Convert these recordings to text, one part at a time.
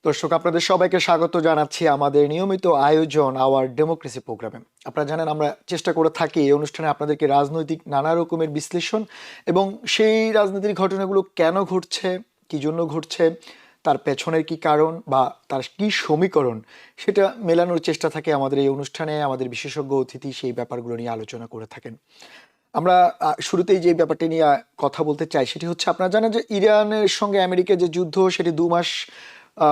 দর্শক আপনাদের সবাইকে স্বাগত জানাচ্ছি আমাদের নিয়মিত আয়োজন আওয়ার ডেমোক্রেসি প্রোগ্রামে। আপনারা জানেন আমরা চেষ্টা করে থাকি এই অনুষ্ঠানে আপনাদেরকে রাজনৈতিক নানা রকমের বিশ্লেষণ এবং সেই রাজনৈতিক ঘটনাগুলো কেন ঘটছে, কি জন্য ঘটছে, তার পেছনের কি কারণ বা তার কি সমীকরণ সেটা মেলানোর চেষ্টা থাকে আমাদের এই অনুষ্ঠানে। আমাদের বিশেষজ্ঞ অতিথি সেই ব্যাপারগুলো নিয়ে আলোচনা করে থাকেন। আমরা শুরুতেই যে ব্যাপারটি নিয়ে কথা বলতে চাই সেটি হচ্ছে, আপনারা জানেন যে ইরানের সঙ্গে আমেরিকার যে যুদ্ধ সেটি 2 মাস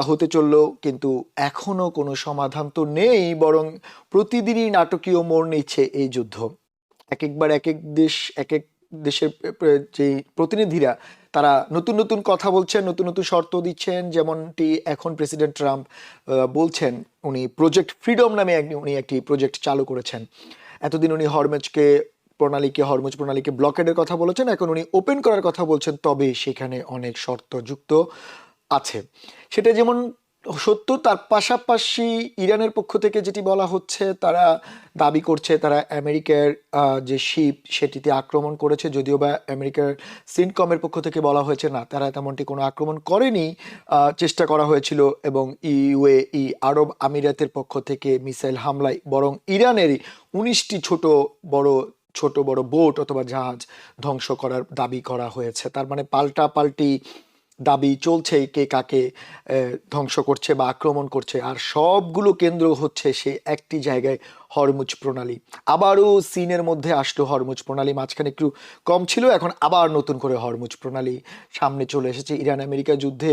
হতে চললো, কিন্তু এখনো কোনো সমাধান তো নেই, বরং প্রতিদিনই নাটকীয় মোড় নিচ্ছে এই যুদ্ধ। একবার এক এক দেশ, এক এক দেশের যে প্রতিনিধিরা তারা নতুন নতুন কথা বলছেন, নতুন নতুন শর্ত দিচ্ছেন। যেমনটি এখন প্রেসিডেন্ট ট্রাম্প বলছেন, উনি প্রজেক্ট ফ্রিডম নামে উনি একটি প্রজেক্ট চালু করেছেন। এতদিন উনি হরমুজ প্রণালীকে ব্লকেডের কথা বলেছেন, এখন উনি ওপেন করার কথা বলছেন, তবে সেখানে অনেক শর্ত যুক্ত আছে। সেটা যেমন সত্য, তার পাশাপাশি ইরানের পক্ষ থেকে যেটি বলা হচ্ছে, তারা দাবি করছে তারা আমেরিকার যে শিপ সেটিতে আক্রমণ করেছে, যদিও বা আমেরিকার সিনকমের পক্ষ থেকে বলা হয়েছে না, তারা তেমনটি কোনো আক্রমণ করেনি। চেষ্টা করা হয়েছিল এবং ইউএই আরব আমিরাতের পক্ষ থেকে মিসাইল হামলায় বরং ইরানেরই 19টি ছোট বড় বোট অথবা জাহাজ ধ্বংস করার দাবি করা হয়েছে। তার মানে পাল্টি দাবি চলছে কে কাকে ধ্বংস করছে বা আক্রমণ করছে, আর সবগুলো কেন্দ্র হচ্ছে সে একটি জায়গায়, হরমুজ প্রণালী। আবারও চীনের মধ্যে আসলো হরমুজ প্রণালী, মাঝখানে একটু কম ছিল, এখন আবার নতুন করে হরমুজ প্রণালী সামনে চলে এসেছে। ইরান আমেরিকা যুদ্ধে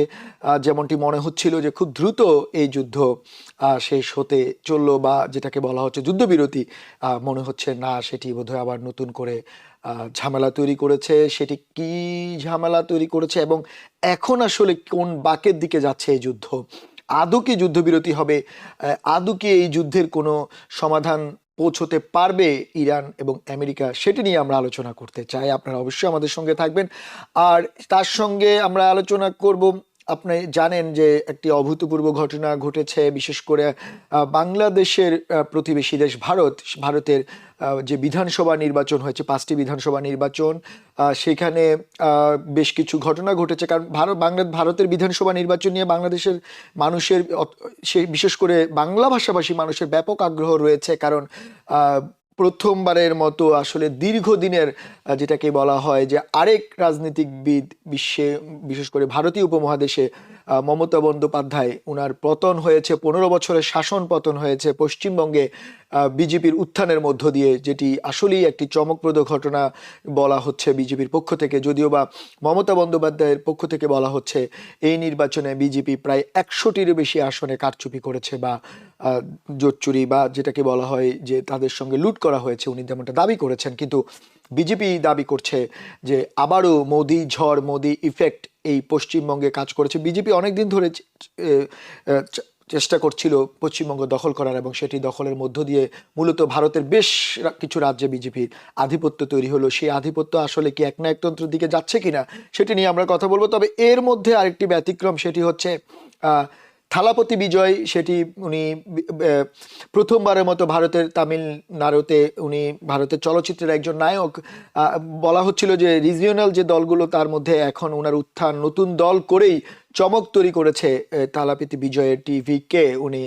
যেমনটি মনে হচ্ছিল যে খুব দ্রুত এই যুদ্ধ শেষ হতে চললো বা যেটাকে বলা হচ্ছে যুদ্ধবিরতি, মনে হচ্ছে না, সেটি বোধহয় আবার নতুন করে ঝামেলা তৈরি করেছে। সেটি কি ঝামেলা তৈরি করেছে এবং এখন আসলে কোন বাঁকের দিকে যাচ্ছে এই যুদ্ধ? আদৌ কি যুদ্ধবিরতি হবে? আদৌ কি এই যুদ্ধের কোনো সমাধান পৌঁছতে পারবে ইরান এবং আমেরিকা? সেটি নিয়ে আমরা আলোচনা করতে চাই। আপনারা অবশ্যই আমাদের সঙ্গে থাকবেন। আর তার সঙ্গে আমরা আলোচনা করব, আপনি জানেন যে একটি অভূতপূর্ব ঘটনা ঘটেছে, বিশেষ করে বাংলাদেশের প্রতিবেশী দেশ ভারতের যে বিধানসভা নির্বাচন হয়েছে, 5টি বিধানসভা নির্বাচন, সেখানে বেশ কিছু ঘটনা ঘটেছে। কারণ ভারতের বিধানসভা নির্বাচন নিয়ে বাংলাদেশের মানুষের, সেই বিশেষ করে বাংলা ভাষাভাষী মানুষের ব্যাপক আগ্রহ রয়েছে। কারণ প্রথমবারের মতো আসলে দীর্ঘদিনের যেটাকে বলা হয় যে আরেক রাজনীতিকবিদ বিশ্বে, বিশেষ করে ভারতীয় উপমহাদেশে, মমতা বন্দ্যোপাধ্যায়, ওনার পতন হয়েছে, 15 বছরের শাসন পতন হয়েছে পশ্চিমবঙ্গে বিজেপির উত্থানের মধ্য দিয়ে, যেটি আসলেই একটি চমকপ্রদ ঘটনা বলা হচ্ছে বিজেপির পক্ষ থেকে। যদিও বা মমতা বন্দ্যোপাধ্যায়ের পক্ষ থেকে বলা হচ্ছে এই নির্বাচনে বিজেপি প্রায় 100টিরও বেশি আসনে কারচুপি করেছে বা জোট চুরি বা যেটাকে বলা হয় যে তাদের সঙ্গে লুট করা হয়েছে, উনি তেমনটা দাবি করেছেন। কিন্তু বিজেপি দাবি করছে যে আবারও মোদি ঝড়, মোদি ইফেক্ট এই পশ্চিমবঙ্গে কাজ করেছে। বিজেপি অনেকদিন ধরে চেষ্টা করছিল পশ্চিমবঙ্গ দখল করার, এবং সেটি দখলের মধ্য দিয়ে মূলত ভারতের বেশ কিছু রাজ্যে বিজেপির আধিপত্য তৈরি হলো। সেই আধিপত্য আসলে কি একনায়কতন্ত্রের দিকে যাচ্ছে কিনা সেটি নিয়ে আমরা কথা বলবো। তবে এর মধ্যে আরেকটি ব্যতিক্রম, সেটি হচ্ছে থালাপতি বিজয়। সেটি উনি প্রথমবারের মতো ভারতের তামিলনাড়ুতে, উনি ভারতের চলচ্চিত্রের একজন নায়ক। বলা হচ্ছিল যে রিজিওনাল যে দলগুলো তার মধ্যে এখন ওনার উত্থান, নতুন দল করেই চমক তৈরি করেছে থালাপতি বিজয়ের টিভিকে। উনি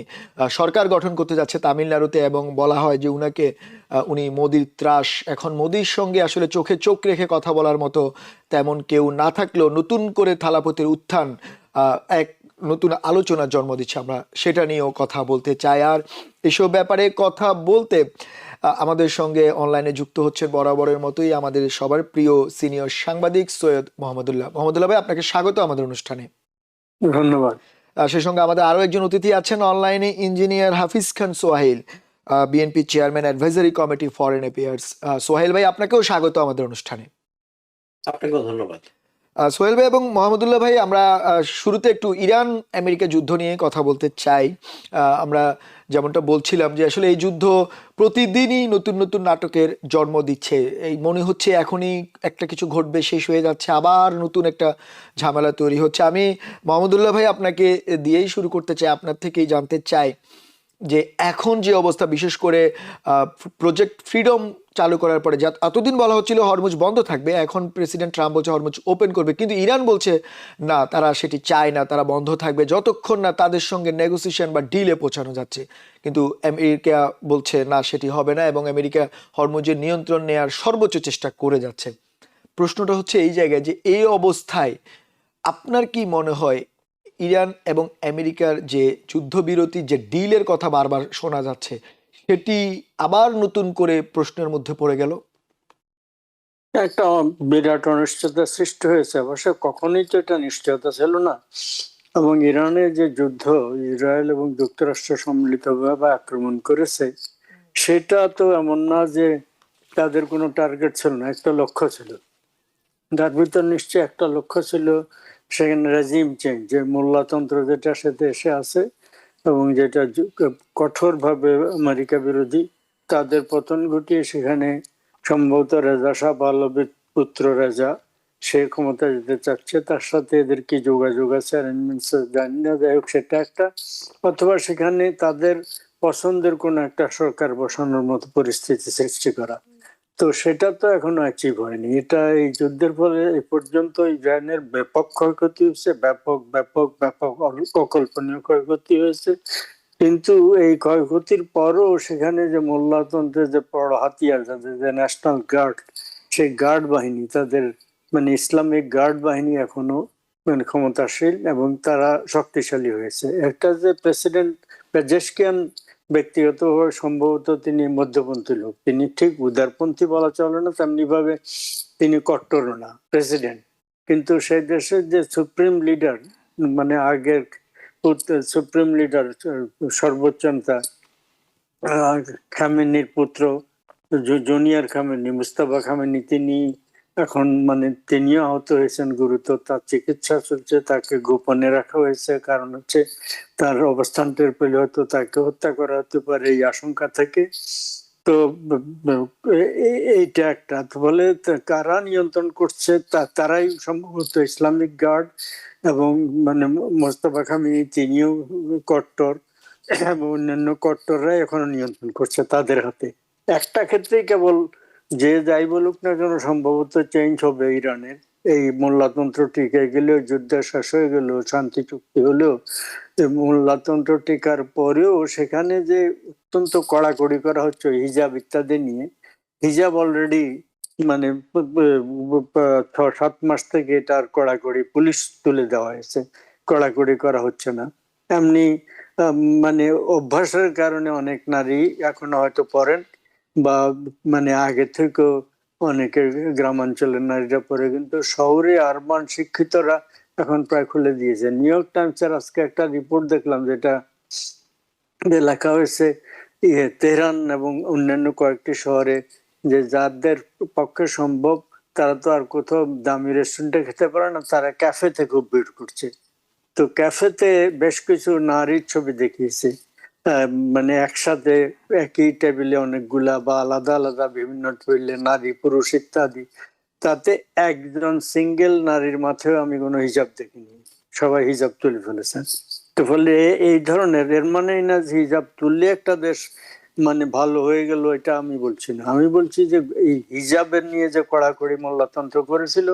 সরকার গঠন করতে যাচ্ছে তামিলনাড়ুতে, এবং বলা হয় যে উনি মোদির ত্রাস। এখন মোদির সঙ্গে আসলে চোখে চোখ রেখে কথা বলার মতো তেমন কেউ না থাকলেও নতুন করে থালাপতির উত্থান এক নতুন আলোচনার জন্ম দিচ্ছে। আমরা সেটা নিয়েও কথা বলতে চাই। আর এসব ব্যাপারে কথা বলতে আমাদের সঙ্গে অনলাইনে যুক্ত হচ্ছে বরাবরের মতোই আমাদের সবার প্রিয় সিনিয়র সাংবাদিক সৈয়দ মোহাম্মদুল্লাহ ভাই, আপনাকে স্বাগত আমাদের অনুষ্ঠানে। ধন্যবাদ। সেই সঙ্গে আমাদের আরো একজন অতিথি আছেন অনলাইনে, engineer Hafiz Khan Sohail, BNP chairman, advisory committee foreign affairs. Sohail ভাই, আপনাকেও স্বাগত আমাদের অনুষ্ঠানে। আপনাকেও ধন্যবাদ। সোহেল ভাই এবং মোহাম্মদুল্লাহ ভাই, আমরা শুরুতে একটু ইরান আমেরিকা যুদ্ধ নিয়ে কথা বলতে চাই। আমরা যেমনটা বলছিলাম যে আসলে এই যুদ্ধ প্রতিদিনই নতুন নতুন নাটকের জন্ম দিচ্ছে। এই মনে হচ্ছে এখনই একটা কিছু ঘটবে, শেষ হয়ে যাচ্ছে, আবার নতুন একটা ঝামেলা তৈরি হচ্ছে। আমি মোহাম্মদুল্লাহ ভাই আপনাকে দিয়েই শুরু করতে চাই, আপনার থেকেই জানতে চাই যে এখন যে অবস্থা, বিশেষ করে প্রজেক্ট ফ্রিডম চালু করার পরে, যা এতদিন বলা হচ্ছিল হরমুজ বন্ধ থাকবে, এখন প্রেসিডেন্ট ট্রাম্প বলছে হরমুজ ওপেন করবে, কিন্তু ইরান বলছে না, তারা সেটি চায় না, তারা বন্ধ থাকবে যতক্ষণ না তাদের সঙ্গে নেগোসিয়েশন বা ডিলে পৌঁছানো যাচ্ছে। কিন্তু আমেরিকা বলছে না, সেটি হবে না, এবং আমেরিকা হরমুজের নিয়ন্ত্রণ নেওয়ার সর্বোচ্চ চেষ্টা করে যাচ্ছে। প্রশ্নটা হচ্ছে এই জায়গায় যে এই অবস্থায় আপনার কি মনে হয় ইরান এবং আমেরিকার যে যুদ্ধবিরতি, যে ডিলের কথা বারবার শোনা যাচ্ছে, সেটি আবার নতুন করে প্রশ্নের মধ্যে পড়ে গেল? একটা বিরাট অনিশ্চয়তা সৃষ্টি হয়েছে, অবশ্য কখনোই তো এটা নিশ্চয়তা ছিল না। এবং ইরানের যে যুদ্ধ ইসরায়েল এবং যুক্তরাষ্ট্র সম্মিলিতভাবে আক্রমণ করেছে, সেটা তো এমন না যে তাদের কোনো টার্গেট ছিল না, একটা লক্ষ্য ছিল। তার ভিতর নিশ্চয়ই একটা লক্ষ্য ছিল, সেখানে রেজিম চেঞ্জ, যে মোল্লাতন্ত্র যেটা সাথে এসে আছে এবং যেটা কঠোরভাবে আমেরিকা বিরোধী, তাদের পতন ঘটিয়ে সেখানে সম্ভবত রেজা শাহ পাহলভীর পুত্র রেজা, সে ক্ষমতা যেতে চাচ্ছে। তার সাথে এদের কি যোগাযোগ আছে অ্যারেঞ্জমেন্টস জানি না, যাই হোক সেটা একটা, অথবা সেখানে তাদের পছন্দের কোন একটা সরকার বসানোর মতো পরিস্থিতি সৃষ্টি করা। তো সেটা তো এখনো অ্যাচিভ হয়নি। এটা এই যুদ্ধের ফলে এ পর্যন্ত ইসরায়েলের ব্যাপক ক্ষয়ক্ষতি হয়েছে, ব্যাপক ব্যাপক ব্যাপক অকল্পনীয় ক্ষয়ক্ষতি হয়েছে। কিন্তু এই ক্ষয়ক্ষতির পরও সেখানে যে মোল্লাতন্ত্রের যে বড় হাতিয়ার, যাদের যে ন্যাশনাল গার্ড, সেই গার্ড বাহিনী, তাদের মানে ইসলামিক গার্ড বাহিনী এখনো মানে ক্ষমতাশীল এবং তারা শক্তিশালী হয়েছে। একটা যে প্রেসিডেন্ট পেজেশকিয়ান, ব্যক্তিগতভাবে সম্ভবত তিনি মধ্যপন্থী লোক, তিনি ঠিক উদারপন্থী বলা চলে না, তেমনি ভাবে তিনি কট্টরও না প্রেসিডেন্ট। কিন্তু সেই দেশের যে সুপ্রিম লিডার, মানে আগের সুপ্রিম লিডার, সর্বোচ্চ নেতা খামেনির পুত্র জুনিয়র খামেনি, মুস্তাফা খামেনি, তিনি এখন মানে তিনিও আহত হয়েছেন গুরুতর, তার চিকিৎসা চলছে, তাকে গোপনে রাখা হয়েছে, কারণ হচ্ছে তার অবস্থান টের পেলে হয়তো তাকে হত্যা করা হতে পারে এই আশঙ্কা থেকে। তো এইটা একটা বলে, কারা নিয়ন্ত্রণ করছে, তারাই সম্ভবত ইসলামিক গার্ড এবং মানে মোস্তফা খামেনি তিনিও কট্টর, এবং অন্যান্য কট্টররা এখনো নিয়ন্ত্রণ করছে তাদের হাতে। একটা ক্ষেত্রেই কেবল, যে যাই বলুক না কেন, সম্ভবত চেঞ্জ হবে ইরানের। এই মোল্লাতন্ত্র টিকে গেলেও, যুদ্ধ শেষ হয়ে গেলেও, শান্তি চুক্তি হলেও, মোল্লাতন্ত্র টিকার পরেও সেখানে যে অত্যন্ত কড়াকড়ি করা হচ্ছে হিজাব ইত্যাদি নিয়ে, হিজাব অলরেডি মানে 6-7 মাস থেকে এটার কড়াকড়ি পুলিশ তুলে দেওয়া হয়েছে, কড়াকড়ি করা হচ্ছে না। এমনি মানে অভ্যাসের কারণে অনেক নারী এখনো হয়তো পরেন, বা মানে আগে থেকেও অনেকে গ্রামাঞ্চলের নারীরা পরে, কিন্তু শহরে আরবান শিক্ষিতরা এখন প্রায় খুলে দিয়েছে। নিউ ইয়র্ক টাইমসের আজকে একটা রিপোর্ট দেখলাম, যেটা লেখা হয়েছে তেহরান এবং অন্যান্য কয়েকটি শহরে, যে যাদের পক্ষে সম্ভব তারা তো আর কোথাও দামি রেস্টুরেন্টে খেতে পারে না, তারা ক্যাফেতে খুব ভিড় করছে। তো ক্যাফেতে বেশ কিছু নারীর ছবি দেখিয়েছে, মানে একসাথে একই টেবিলে অনেকগুলা বা আলাদা আলাদা বিভিন্ন টেবিলে নারী পুরুষ ইত্যাদি, তাতে একজন সিঙ্গেল নারীর মাথায় আমি কোনো হিজাব দেখিনি, সবাই হিজাব তুলে ফেলেছেন। তো ফলে এই ধরনের, এর মানে না যে হিজাব তুললে একটা দেশ মানে ভালো হয়ে গেল, এটা আমি বলছি না। আমি বলছি যে এই হিজাবের নিয়ে যে কড়াকড়ি মোল্লাতন্ত্র করেছিল,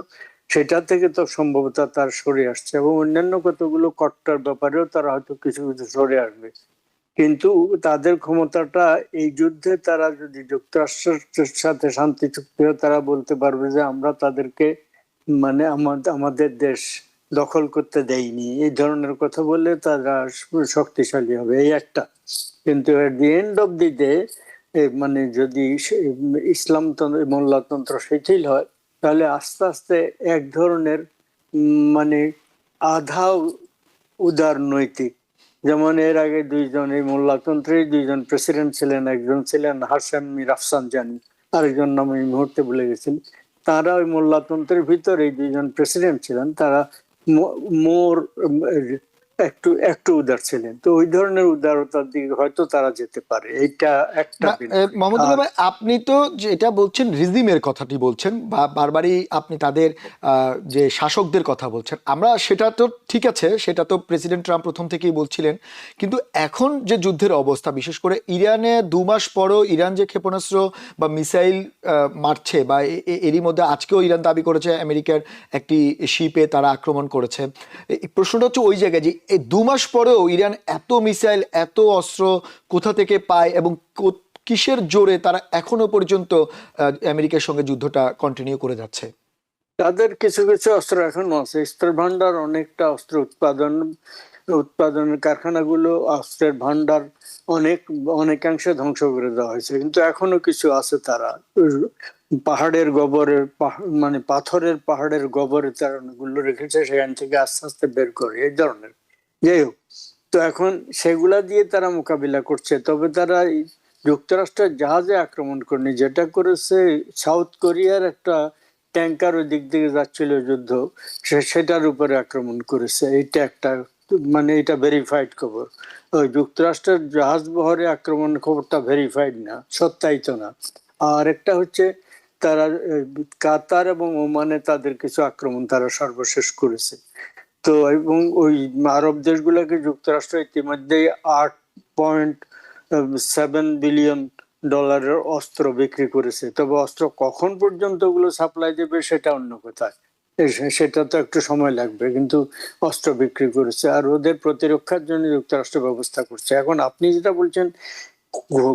সেটা থেকে তো সম্ভবত তার সরে আসছে, এবং অন্যান্য কতগুলো কট্টর ব্যাপারেও তারা হয়তো কিছু কিছু সরে আসবে। কিন্তু তাদের ক্ষমতাটা এই যুদ্ধে, তারা যদি যুক্তরাষ্ট্রের সাথে শান্তি চুক্তি হয়, তারা বলতে পারবে যে আমরা তাদেরকে মানে আমাদের দেশ দখল করতে দেয়নি, এই ধরনের কথা বললে তারা শক্তিশালী হবে, এই একটা। কিন্তু at the end of the day, মানে যদি মোল্লাতন্ত্র শিথিল হয়, তাহলে আস্তে আস্তে এক ধরনের মানে আধা উদার নৈতিক, যেমন এর আগে দুইজন এই মোল্লাতন্ত্রের দুইজন প্রেসিডেন্ট ছিলেন, একজন ছিলেন হাশেমি রাফসানজানি, আরেকজন নাম এই মুহূর্তে ভুলে গেছেন। তারা ওই মোল্লাতন্ত্রের ভিতরে এই দুইজন প্রেসিডেন্ট ছিলেন, তারা মোর একটু একটু উদার ছিলেন, তো ওই ধরনের উদারতার দিকে হয়তো তারা যেতে পারে, এইটা একটা না বেনিফিট। মোহাম্মদুল্লাহ আর ভাই, আপনি তো যেটা বলছেন রিজিমের কথাটি বলছেন, বা বারবারই আপনি তাদের যে শাসকদের কথা বলছেন, আমরা সেটা তো ঠিক আছে, সেটা তো প্রেসিডেন্ট ট্রাম্প প্রথম থেকেই বলছিলেন। কিন্তু এখন যে যুদ্ধের অবস্থা, বিশেষ করে ইরানে 2 মাস পরও ইরান যে ক্ষেপণাস্ত্র বা মিসাইল মারছে, বা এরই মধ্যে আজকেও ইরান দাবি করেছে আমেরিকার একটি শিপে তারা আক্রমণ করেছে। এই প্রশ্নটা হচ্ছে ওই জায়গায় যে এই 2 মাস পরেও ইরান এত মিসাইল, এত অস্ত্র কোথা থেকে পায়, এবং কিসের জোরে তারা এখনো পর্যন্ত আমেরিকার সঙ্গে যুদ্ধটা কন্টিনিউ করে যাচ্ছে? তাদের কিছু কিছু অস্ত্র এখনো আছে, অস্ত্রের ভান্ডার অনেকটা, অস্ত্র উৎপাদনের কারখানাগুলো, অস্ত্রের ভান্ডার অনেকাংশে ধ্বংস করে দেওয়া হয়েছে, কিন্তু এখনো কিছু আছে। তারা পাহাড়ের গবরে, মানে পাথরের পাহাড়ের গবরে তারা গুলো রেখেছে, সেখান থেকে আস্তে আস্তে বের করে, এই ধরনের। যাই হোক, তো এখন সেগুলা দিয়ে তারা মোকাবিলা করছে। তবে তারা এই যুক্তরাষ্ট্রের জাহাজে আক্রমণ করেনি, যেটা করেছে সাউথ কোরিয়ার একটা ট্যাঙ্কার ওই দিক থেকে যাচ্ছিল যুদ্ধ, সেটার উপরে আক্রমণ করেছে। এইটা একটা, মানে এটা ভেরিফাইড খবর। ওই যুক্তরাষ্ট্রের জাহাজ বহরে আক্রমণ খবরটা ভেরিফাইড না, সত্যায়িত না। আর একটা হচ্ছে তারা কাতার এবং ওমানে তাদের কিছু আক্রমণ তারা সর্বশেষ করেছে। তো এবং ওই আরব দেশগুলোকে যুক্তরাষ্ট্র ইতিমধ্যে $8.7 বিলিয়ন অস্ত্র বিক্রি করেছে। তবে অস্ত্র কখন পর্যন্ত ওগুলো সাপ্লাই দেবে সেটা অন্য কথা, সেটা তো একটু সময় লাগবে, কিন্তু অস্ত্র বিক্রি করেছে। আর ওদের প্রতিরক্ষার জন্য যুক্তরাষ্ট্র ব্যবস্থা করছে। এখন আপনি যেটা বলছেন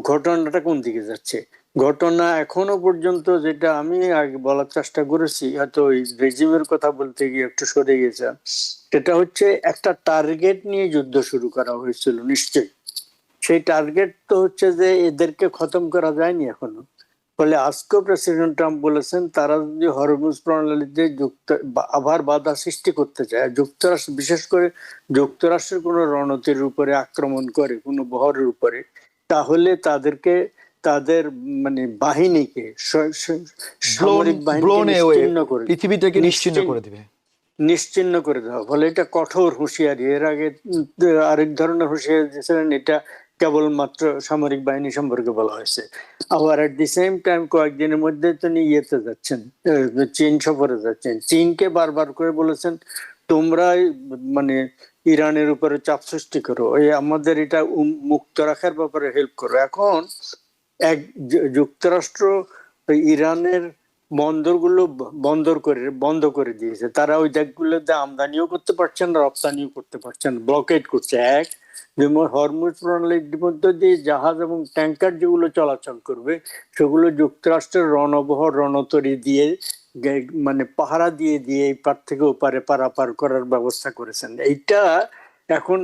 ঘটনাটা কোন দিকে যাচ্ছে, ঘটনা এখনো পর্যন্ত যেটা আমি আগে বলার চেষ্টা করেছি, হয়তো ওই রেজিমের কথা বলতে গিয়ে একটু সরে গেছে, সেটা হচ্ছে একটা টার্গেট নিয়ে যুদ্ধ শুরু করা হয়েছিল নিশ্চয়ই। সেই টার্গেট তো হচ্ছে যে এদেরকে খতম করা যায়নি এখনো। ফলে আজকেও প্রেসিডেন্ট ট্রাম্প বলেছেন তারা যদি হরমুজ প্রণালীতে আবার বাধা সৃষ্টি করতে চায়, যুক্তরাষ্ট্র বিশেষ করে যুক্তরাষ্ট্রের কোনো রণতীর উপরে আক্রমণ করে, কোনো বহরের উপরে, তাহলে তাদেরকে, তাদের মানে বাহিনীকে, ব্লোন সামরিক বাহিনীকে ব্লোন এওয়ে, নিশ্চিহ্ন করে, পৃথিবী থেকে নিশ্চিহ্ন নিশ্চিহ্ন করে দিবে। নিশ্চিহ্ন করে দেওয়া। ফলে এটা কঠোর হুঁশিয়ারি। এর আগে আরেক ধরনের হুঁশিয়ারি দিয়েছিলেন, এটা কেবলমাত্র সামরিক বাহিনী সম্পর্কে বলা হয়েছে। আবার এট দি সেম টাইম কয়েকদিনের মধ্যে তিনি ইয়েতে যাচ্ছেন, চীন সফরে যাচ্ছেন। চীনকে বারবার করে বলেছেন তোমরাই মানে ইরানের উপরে চাপ সৃষ্টি করো, এই আমাদের এটা মুক্ত রাখার ব্যাপারে হেল্প করো। এখন এক যুক্তরাষ্ট্র ইরানের বন্দরগুলো বন্ধ করে দিয়েছে। তারা ওই দেশগুলোতে আমদানিও করতে পারছেন না, রপ্তানিও করতে পারছেন, ব্লকেড করছে। এক, হরমুজ প্রণালীর মধ্য দিয়ে জাহাজ এবং ট্যাঙ্কার যেগুলো চলাচল করবে, সেগুলো যুক্তরাষ্ট্রের রণবহর রণতরী দিয়ে মানে পাহারা দিয়ে দিয়ে এই পার থেকে ওপারে পারাপার করার ব্যবস্থা করেছেন। এইটা এখন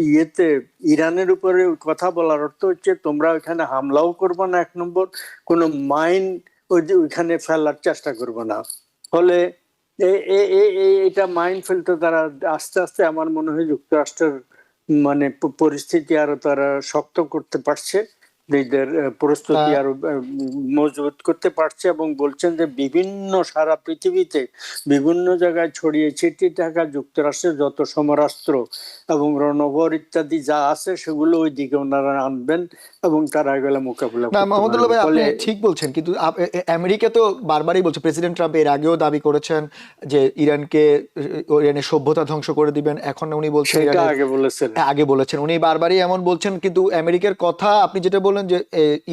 ইয়েতে ইরানের উপরে কথা বলার অর্থ হচ্ছে তোমরা ওইখানে হামলাও করবে না, 1 নম্বর, কোনো মাইন ওইখানে ফেলার চেষ্টা করবে না। ফলে এটা মাইন ফেলতে তারা আস্তে আস্তে, আমার মনে হয় যুক্তরাষ্ট্রের মানে পরিস্থিতি আরো তারা শক্ত করতে পারছে, নিজেদের প্রস্তুতি আহ, আরো মজবুত করতে পারছে, এবং বলছেন যে বিভিন্ন সারা পৃথিবীতে বিভিন্ন জায়গায় ছড়িয়ে ছিটিয়ে থাকা যুক্তরাষ্ট্রের যত সমরাস্ত্র এবং রণবহর ইত্যাদি যা আছে সেগুলো ওই দিকে ওনারা আনবেন, এবং তারা এগুলো মোকাবিলা না করতে মোহাম্মদুল্লাহ পারবে। ভাই, আপনি ফলে ঠিক বলছেন, কিন্তু আমেরিকা তো বারবারই বলছে, প্রেসিডেন্ট ট্রাম্প এর আগেও দাবি করেছেন যে ইরানকে, ইরানের সভ্যতা ধ্বংস করে দিবেন। এখন উনি বলছেন সেটা ইরানের, আগে বলেছিলেন। আগে বলেছেন, উনি বারবারই এমন বলছেন। কিন্তু আমেরিকার কথা আপনি যেটা বললেন যে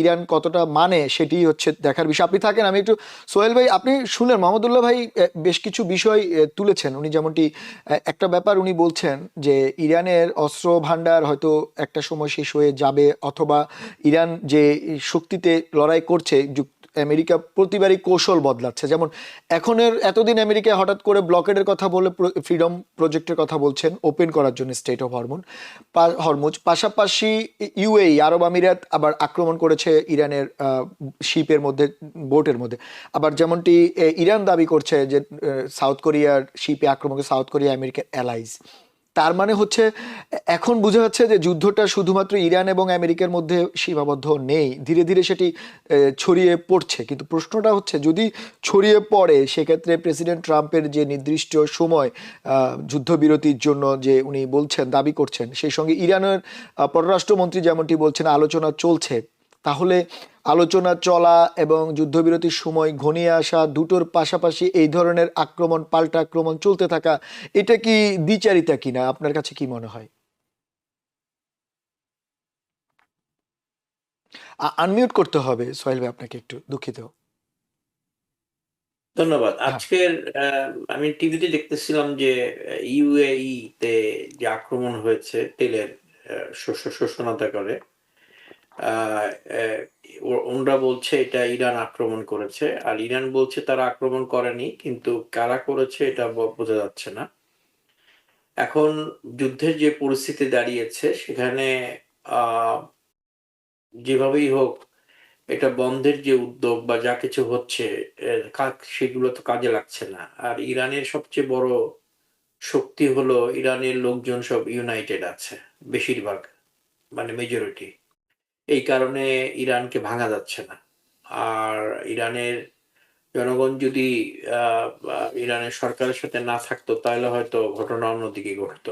ইরান কতটা মানে, সেটি হচ্ছে দেখার বিষয়। আপনি থাকেন, আমি একটু, সোহেল ভাই আপনি শুনলেন মোহাম্মদুল্লাহ ভাই বেশ কিছু বিষয় তুলেছেন। উনি যেমনটি একটা ব্যাপার উনি বলছেন যে ইরানের অস্ত্র ভান্ডার হয়তো একটা সময় শেষ হয়ে যাবে, অথবা ইরান যে শক্তিতে লড়াই করছে, আমেরিকা প্রতিবারই কৌশল বদলাচ্ছে। যেমন এতদিন আমেরিকা হঠাৎ করে ব্লকেডের কথা বলে ফ্রিডম প্রজেক্টের কথা বলছেন, ওপেন করার জন্য স্টেট অফ হরমুজ। পাশাপাশি ইউএই, আরব আমিরাত আবার আক্রমণ করেছে ইরানের শিপের মধ্যে, বোটের মধ্যে। আবার যেমনটি ইরান দাবি করছে যে সাউথ কোরিয়ার শিপে আক্রমণ করে, সাউথ কোরিয়া আমেরিকার অ্যালাইজ। তার মানে হচ্ছে এখন বোঝা যাচ্ছে যে যুদ্ধটা শুধুমাত্র ইরান এবং আমেরিকার মধ্যে সীমাবদ্ধ নেই, ধীরে ধীরে সেটি ছড়িয়ে পড়ছে। কিন্তু প্রশ্নটা হচ্ছে যদি ছড়িয়ে পড়ে সেক্ষেত্রে প্রেসিডেন্ট ট্রাম্পের যে নির্দিষ্ট সময় যুদ্ধবিরতির জন্য যে উনি বলছেন, দাবি করছেন, সেই সঙ্গে ইরানের পররাষ্ট্রমন্ত্রী যেমনটি বলছেন আলোচনা চলছে, তাহলে আলোচনা চলা এবং যুদ্ধবিরতির সময় ঘনিয়ে আসা দুটোর পাশাপাশি এই ধরনের আক্রমণ, পাল্টা আক্রমণ চলতে থাকা, এটা কি দ্বিচারিতা কিনা আপনার কাছে কি মনে হয়? আনমিউট করতে হবে সোহেল ভাই আপনাকে, একটু দুঃখিত। ধন্যবাদ। হ্যাঁ। আজকের আমি টিভিতে দেখতেছিলাম যে ইউএই তে যে আক্রমণ হয়েছে তেলের শস্য শোষণাটা করে, আহ, আহ, ওনরা বলছে এটা ইরান আক্রমণ করেছে, আর ইরান বলছে তারা আক্রমণ করেনি, কিন্তু কারা করেছে এটা বোঝা যাচ্ছে না। এখন যুদ্ধের যে পরিস্থিতি দাঁড়িয়েছে সেখানে আহ যেভাবেই হোক এটা বন্ধের যে উদ্যোগ বা যা কিছু হচ্ছে সেগুলো তো কাজে লাগছে না। আর ইরানের সবচেয়ে বড় শক্তি হলো ইরানের লোকজন সব ইউনাইটেড আছে, বেশিরভাগ, মানে মেজরিটি। এই কারণে ইরানকে ভাঙা যাচ্ছে না। আর ইরানের জনগণ যদি ইরানের সরকারের সাথে না থাকতো তাহলে হয়তো ঘটনা অন্যদিকে ঘটতো।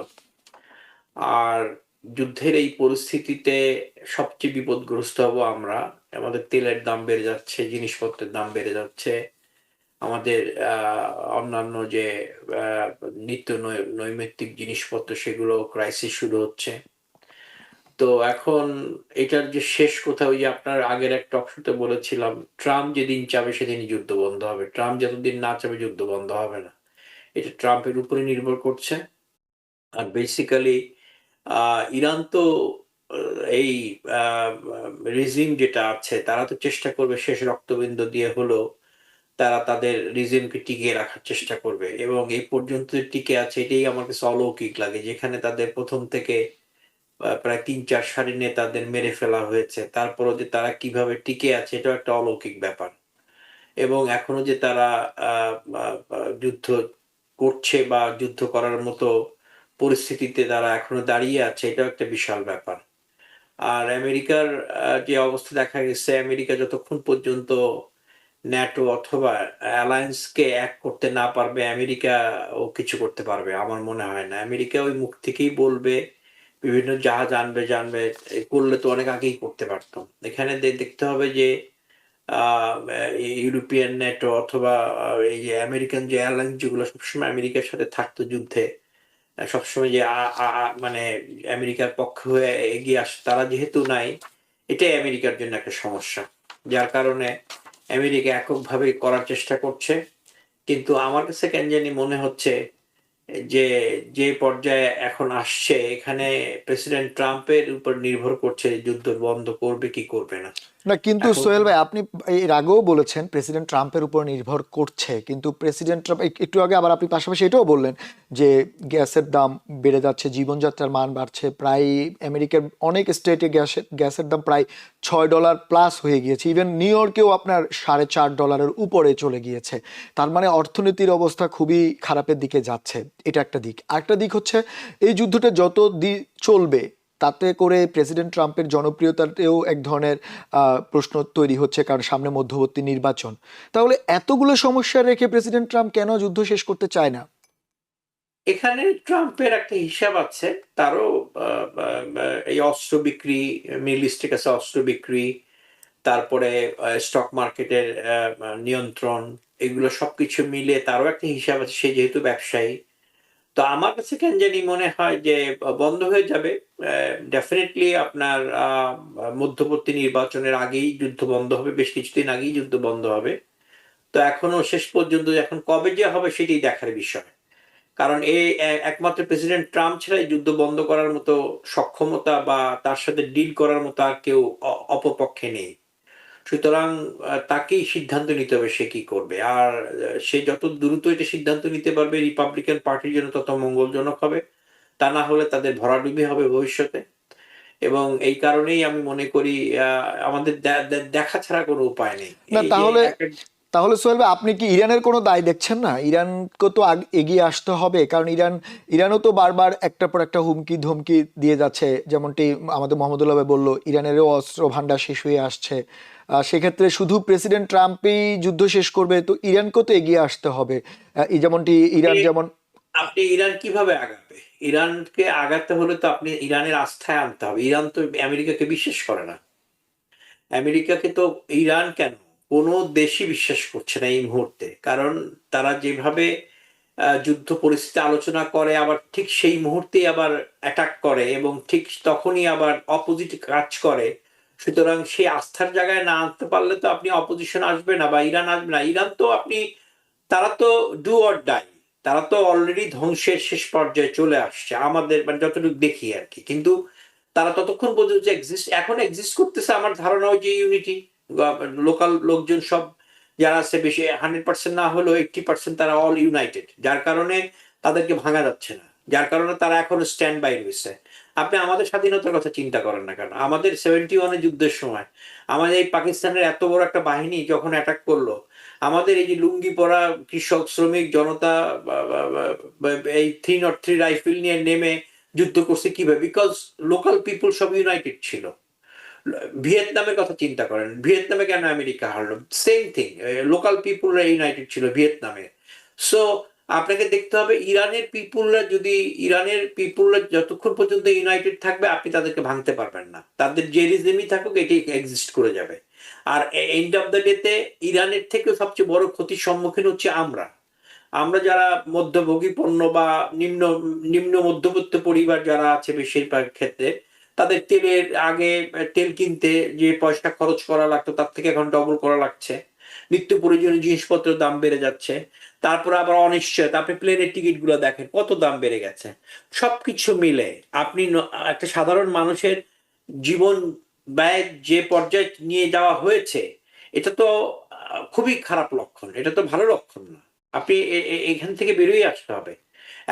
আর যুদ্ধের এই পরিস্থিতিতে সবচেয়ে বিপদগ্রস্ত হব আমরা। আমাদের তেলের দাম বেড়ে যাচ্ছে, জিনিসপত্রের দাম বেড়ে যাচ্ছে, আমাদের অন্যান্য যে আহ, নিত্য নৈমিত্তিক জিনিসপত্র সেগুলো ক্রাইসিস শুরু হচ্ছে। তো এখন এটার যে শেষ কোথাও, ওই যে আপনার আগের এক টক শোতে বলেছিলাম, ট্রাম্প যেদিন চাবে সেদিনই যুদ্ধ বন্ধ হবে, ট্রাম্প যতদিন না চাবে যুদ্ধ বন্ধ হবে না। এটা ট্রাম্পের উপরে নির্ভর করছে। আর বেসিক্যালি ইরান তো এই রিজিম যেটা আছে তারা তো চেষ্টা করবে শেষ রক্তবিন্দু দিয়ে হলেও তারা তাদের রিজিমকে টিকিয়ে রাখার চেষ্টা করবে, এবং এই পর্যন্ত যে টিকে আছে এটাই আমার কাছে অলৌকিক লাগে। যেখানে তাদের প্রথম থেকে প্রায় ৩-৪ সারি নেতাদের মেরে ফেলা হয়েছে, তারপরও যে তারা কিভাবে টিকে আছে এটাও একটা অলৌকিক ব্যাপার। এবং এখনো যে তারা যুদ্ধ করছে বা যুদ্ধ করার মতো পরিস্থিতিতে তারা এখনো দাঁড়িয়ে আছে, এটাও একটা বিশাল ব্যাপার। আর আমেরিকার যে অবস্থা দেখা গেছে, আমেরিকা যতক্ষণ পর্যন্ত ন্যাটো অথবা অ্যালায়েন্সকে এক করতে না পারবে, আমেরিকা ও কিছু করতে পারবে আমার মনে হয় না। আমেরিকা ওই মুখ থেকেই বলবে, বিভিন্ন জাহাজ আনবে জানবে, করলে তো অনেক আগেই করতে পারতো। এখানে দেখতে হবে যে ইউরোপিয়ান নেটো অথবা এই যে আমেরিকান যে এয়ারলাইন্স যেগুলো সবসময় আমেরিকার সাথে থাকতো যুদ্ধে, সবসময় যে মানে আমেরিকার পক্ষ হয়ে এগিয়ে আসে, তারা যেহেতু নাই, এটাই আমেরিকার জন্য একটা সমস্যা। যার কারণে আমেরিকা এককভাবে করার চেষ্টা করছে। কিন্তু আমার কাছে কেন জানি মনে হচ্ছে যে যে পর্যায়ে এখন আসছে, এখানে প্রেসিডেন্ট ট্রাম্পের উপর নির্ভর করছে যুদ্ধ বন্ধ করবে কি করবে না। না, কিন্তু এখন সোহেল ভাই আপনি এর আগেও বলেছেন প্রেসিডেন্ট ট্রাম্পের উপর নির্ভর করছে, কিন্তু প্রেসিডেন্ট ট্রাম্প একটু আগে আবার আপনি পাশাপাশি এটাও বললেন যে গ্যাসের দাম বেড়ে যাচ্ছে, জীবনযাত্রার মান বাড়ছে, প্রায় আমেরিকার অনেক স্টেটে গ্যাসের দাম প্রায় $6 প্লাস হয়ে গিয়েছে, ইভেন নিউ ইয়র্কেও আপনার $4.5 উপরে চলে গিয়েছে। তার মানে অর্থনীতির অবস্থা খুবই খারাপের দিকে যাচ্ছে। এটা একটা দিক। আরেকটা দিক হচ্ছে এই যুদ্ধটা যত চলবে তাতে করে প্রেসিডেন্ট ট্রাম্পের জনপ্রিয়তাতেও এক ধরনের প্রশ্ন তৈরি হচ্ছে, কারণ সামনে মধ্যবর্তী নির্বাচন। তাহলে এতগুলো সমস্যা রেখে প্রেসিডেন্ট ট্রাম্প কেন যুদ্ধ শেষ করতে চায় না? এখানে ট্রাম্পের একটা হিসাব আছে। তারও এই অস্ত্র বিক্রি, মিডল ইস্টের কাছে অস্ত্র বিক্রি, তারপরে স্টক মার্কেটের নিয়ন্ত্রণ, এগুলো সবকিছু মিলে তারও একটা হিসাব আছে, সে যেহেতু ব্যবসায়ী। তো আমার কাছে কেন জানি মনে হয় যে বন্ধ হয়ে যাবে ডেফিনেটলি। আপনার মধ্যবর্তী নির্বাচনের আগেই যুদ্ধ বন্ধ হবে, বেশ কিছুদিন আগেই যুদ্ধ বন্ধ হবে। তো এখনো শেষ পর্যন্ত এখন কবে যে হবে সেটাই দেখার বিষয়। কারণ একমাত্র প্রেসিডেন্ট ট্রাম্প ছাড়া এই যুদ্ধ বন্ধ করার মতো সক্ষমতা বা তার সাথে ডিল করার মতো আর কেউ অপরপক্ষে নেই। সুতরাং তাকেই সিদ্ধান্ত নিতে হবে সে কি করবে। আর সে যত দ্রুত এটা সিদ্ধান্ত নিতে পারবে রিপাবলিকান পার্টির জন্য তত মঙ্গলজনক হবে। তা না হলে তাদের ভরাডুবি হবে ভবিষ্যতে। এবং এই কারণেই আমি মনে করি আমাদের দেখা ছাড়া কোনো উপায় নেই। না, এই যে তাহলে তাহলে সোহেল ভাই, আপনি কি ইরানের কোনো দায় দেখছেন না? ইরানকে তো এগিয়ে আসতে হবে, কারণ ইরানও তো বারবার একটার পর একটা হুমকি ধমকি দিয়ে যাচ্ছে। যেমনটি আমাদের মোহাম্মদুল্লাহ ভাই বললো, ইরানেরও অস্ত্র ভান্ডার শেষ হয়ে আসছে। সেক্ষেত্রে শুধু প্রেসিডেন্ট ট্রাম্পই যুদ্ধ শেষ করবে, তো ইরানকেও তো এগিয়ে আসতে হবে। এই যেমনটি ইরান যেমন। আপনি ইরান কিভাবে আগাবে? ইরানকে আগাতে হলে তো আপনি ইরানের আস্থায় আনতে হবে। ইরান তো আমেরিকাকে বিশ্বাস করে না। আমেরিকাকে তো ইরান কেন, কোনো দেশই বিশ্বাস করছে না এই মুহূর্তে। কারণ তারা যেভাবে যুদ্ধ পরিস্থিতি আলোচনা করে, আবার ঠিক সেই মুহূর্তেই আবার অ্যাটাক করে এবং ঠিক তখনই আবার অপোজিট কাজ করে। সুতরাং সেই আস্থার জায়গায় না আনতে পারলে তো আপনি অপোজিশন আসবে না বা ইরান আসবে না। ইরান তো আপনি, তারা তো ডু অর ডাই, তারা তো অলরেডি ধ্বংসের শেষ পর্যায়ে চলে আসছে আমাদের মানে যতটুকু দেখি আর কি। কিন্তু তারা ততক্ষণ পর্যন্ত এখন এক্সিস্ট করতেছে আমার ধারণা ওই যে ইউনিটি, লোকাল লোকজন সব যারা আছে বেশি 100% না হলেও 80% তারা অল ইউনাইটেড, যার কারণে তাদেরকে ভাঙা যাচ্ছে না, যার কারণে তারা এখনো স্ট্যান্ড বাই রয়েছে। আপনি আমাদের স্বাধীনতার কথা চিন্তা করেন না কেন? আমাদের 71 যুদ্ধের সময় আমাদের এই পাকিস্তানের এত বড় একটা বাহিনী যখন অ্যাটাক করলো, আমাদের এই যে লুঙ্গি পরা কৃষক শ্রমিক জনতা এই 303 রাইফেল নিয়ে নেমে যুদ্ধ করছে কিভাবে? বিকজ লোকাল পিপুল সব ইউনাইটেড ছিল। ভিয়েতনামের কথা চিন্তা করেন, ভিয়েতনামে কেন আমেরিকা হারলো? সেম থিং, লোকাল পিপুলরা ইউনাইটেড ছিল ভিয়েতনামে। সো আপনাকে দেখতে হবে ইরানের পিপুলরা যতক্ষণ পর্যন্ত ইউনাইটেড থাকবে আপনি তাদেরকে ভাঙতে পারবেন না। তাদের যে রিজমই থাকুক এটি এক্সিস্ট করে যাবে। আর এন্ড অফ দ্য ডেতে ইরানের থেকেও সবচেয়ে বড় ক্ষতির সম্মুখীন হচ্ছে আমরা। আমরা যারা মধ্যভোগী পণ্য বা নিম্ন নিম্ন মধ্যবিত্ত পরিবার যারা আছে বেশিরভাগ ক্ষেত্রে, তাদের তেল কিনতে যে পয়সা খরচ করা লাগতো তার থেকে এখন ডবল করা লাগছে। নিত্য প্রয়োজনীয় জিনিসপত্রের দাম বেড়ে যাচ্ছে। তারপরে আবার অনিশ্চয়তা, আপনি প্লেনের টিকিট গুলো দেখেন কত দাম বেড়ে গেছে। সবকিছু মিলে আপনি একটা সাধারণ মানুষের জীবন ব্যয় যে পর্যায়ে নিয়ে যাওয়া হয়েছে, এটা তো খুবই খারাপ লক্ষণ, এটা তো ভালো লক্ষণ না। আপনি এখান থেকে বেরোয় আসতে হবে।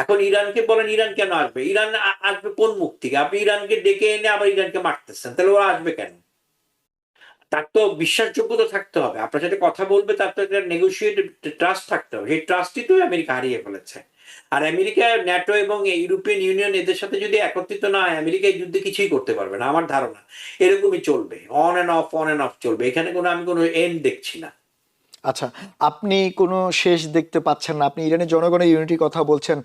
এখন ইরানকে বলেন ইরান কেন আসবে? ইরান আসবে কোন মুখ থেকে? আপনি ইরানকে ডেকে এনে আবার ইরানকে মারতেছেন, তাহলে ওরা আসবে কেন? তার তো বিশ্বাসযোগ্যতা থাকতে হবে, আপনার সাথে কথা বলবে, তার তো একটা নেগোসিয়েট ট্রাস্ট থাকতে হবে। সেই ট্রাস্টই তো আমেরিকা হারিয়ে ফেলেছে। আর আমেরিকা, ন্যাটো এবং ইউরোপিয়ান ইউনিয়ন এদের সাথে যদি একত্রিত না হয়, আমেরিকা এই যুদ্ধে কিছুই করতে পারবে না আমার ধারণা। এরকমই চলবে, অন অ্যান্ড অফ চলবে। এখানে আমি কোনো এন্ড দেখছি না। আচ্ছা, আপনি কোনো শেষ দেখতে পাচ্ছেন না, আপনি ইরানের জনগণের ইউনিটির কথা বলছেন।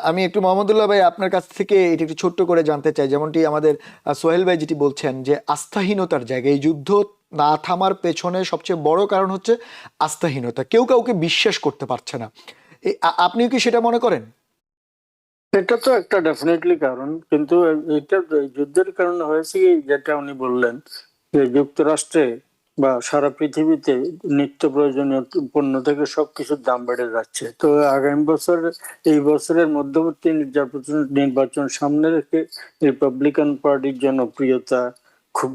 আমি একটু মোহাম্মদুল্লাহ ভাই আপনার কাছ থেকে এটি একটু ছোট্ট করে জানতে চাই, যেমনটি আমাদের সোহেল ভাই যেটি বলছেন যে আস্থাহীনতার জায়গায় এই যুদ্ধ না থামার পেছনে সবচেয়ে বড় কারণ হচ্ছে আস্থাহীনতা। কেউ কাউকে বিশ্বাস করতে পারছে না। আপনিও কি সেটা মনে করেন? এটা তো একটা ডেফিনেটলি কারণ, কিন্তু এটা এই যুদ্ধের কারণে হয়েছে কি, যেটা উনি বললেন যে যুক্তরাষ্ট্রে বা সারা পৃথিবীতে নিত্য প্রয়োজনীয় পণ্য থেকে সবকিছুর দাম বেড়ে যাচ্ছে। তো আগামী বছর, এই বছরের মধ্যবর্তী নির্বাচন সামনে রেখে রিপাবলিকান পার্টির জনপ্রিয়তা খুব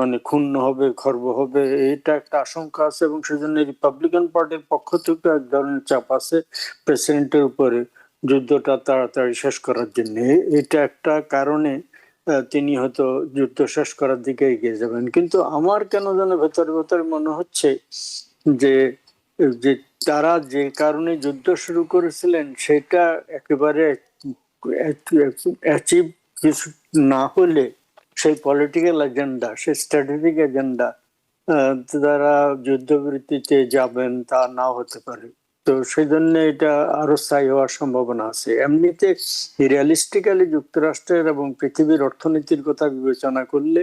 মানে ক্ষুণ্ণ হবে, খর্ব হবে, এটা একটা আশঙ্কা আছে। এবং সেজন্য রিপাবলিকান পার্টির পক্ষ থেকে এক ধরনের চাপ আছে প্রেসিডেন্টের উপরে যুদ্ধটা তাড়াতাড়ি শেষ করার জন্য। এটা একটা কারণে তিনি হয়তো যুদ্ধ শেষ করার দিকে এগিয়ে যাবেন। কিন্তু আমার কেন যেন ভেতরে ভেতরে মনে হচ্ছে যে যে তারা যে কারণে যুদ্ধ শুরু করেছিলেন সেটা একেবারে অ্যাচিভ কিছু না হলে, সেই পলিটিক্যাল এজেন্ডা, সেই স্ট্র্যাটেজিক এজেন্ডা তারা যুদ্ধবৃত্তিতে যাবেন তা নাও হতে পারে। তো সেই জন্য এটা আরো স্থায়ী হওয়ার সম্ভাবনা আছে। এমনিতে রিয়ালিস্টিক্যালি যুক্তরাষ্ট্রের এবং পৃথিবীর অর্থনীতির কথা বিবেচনা করলে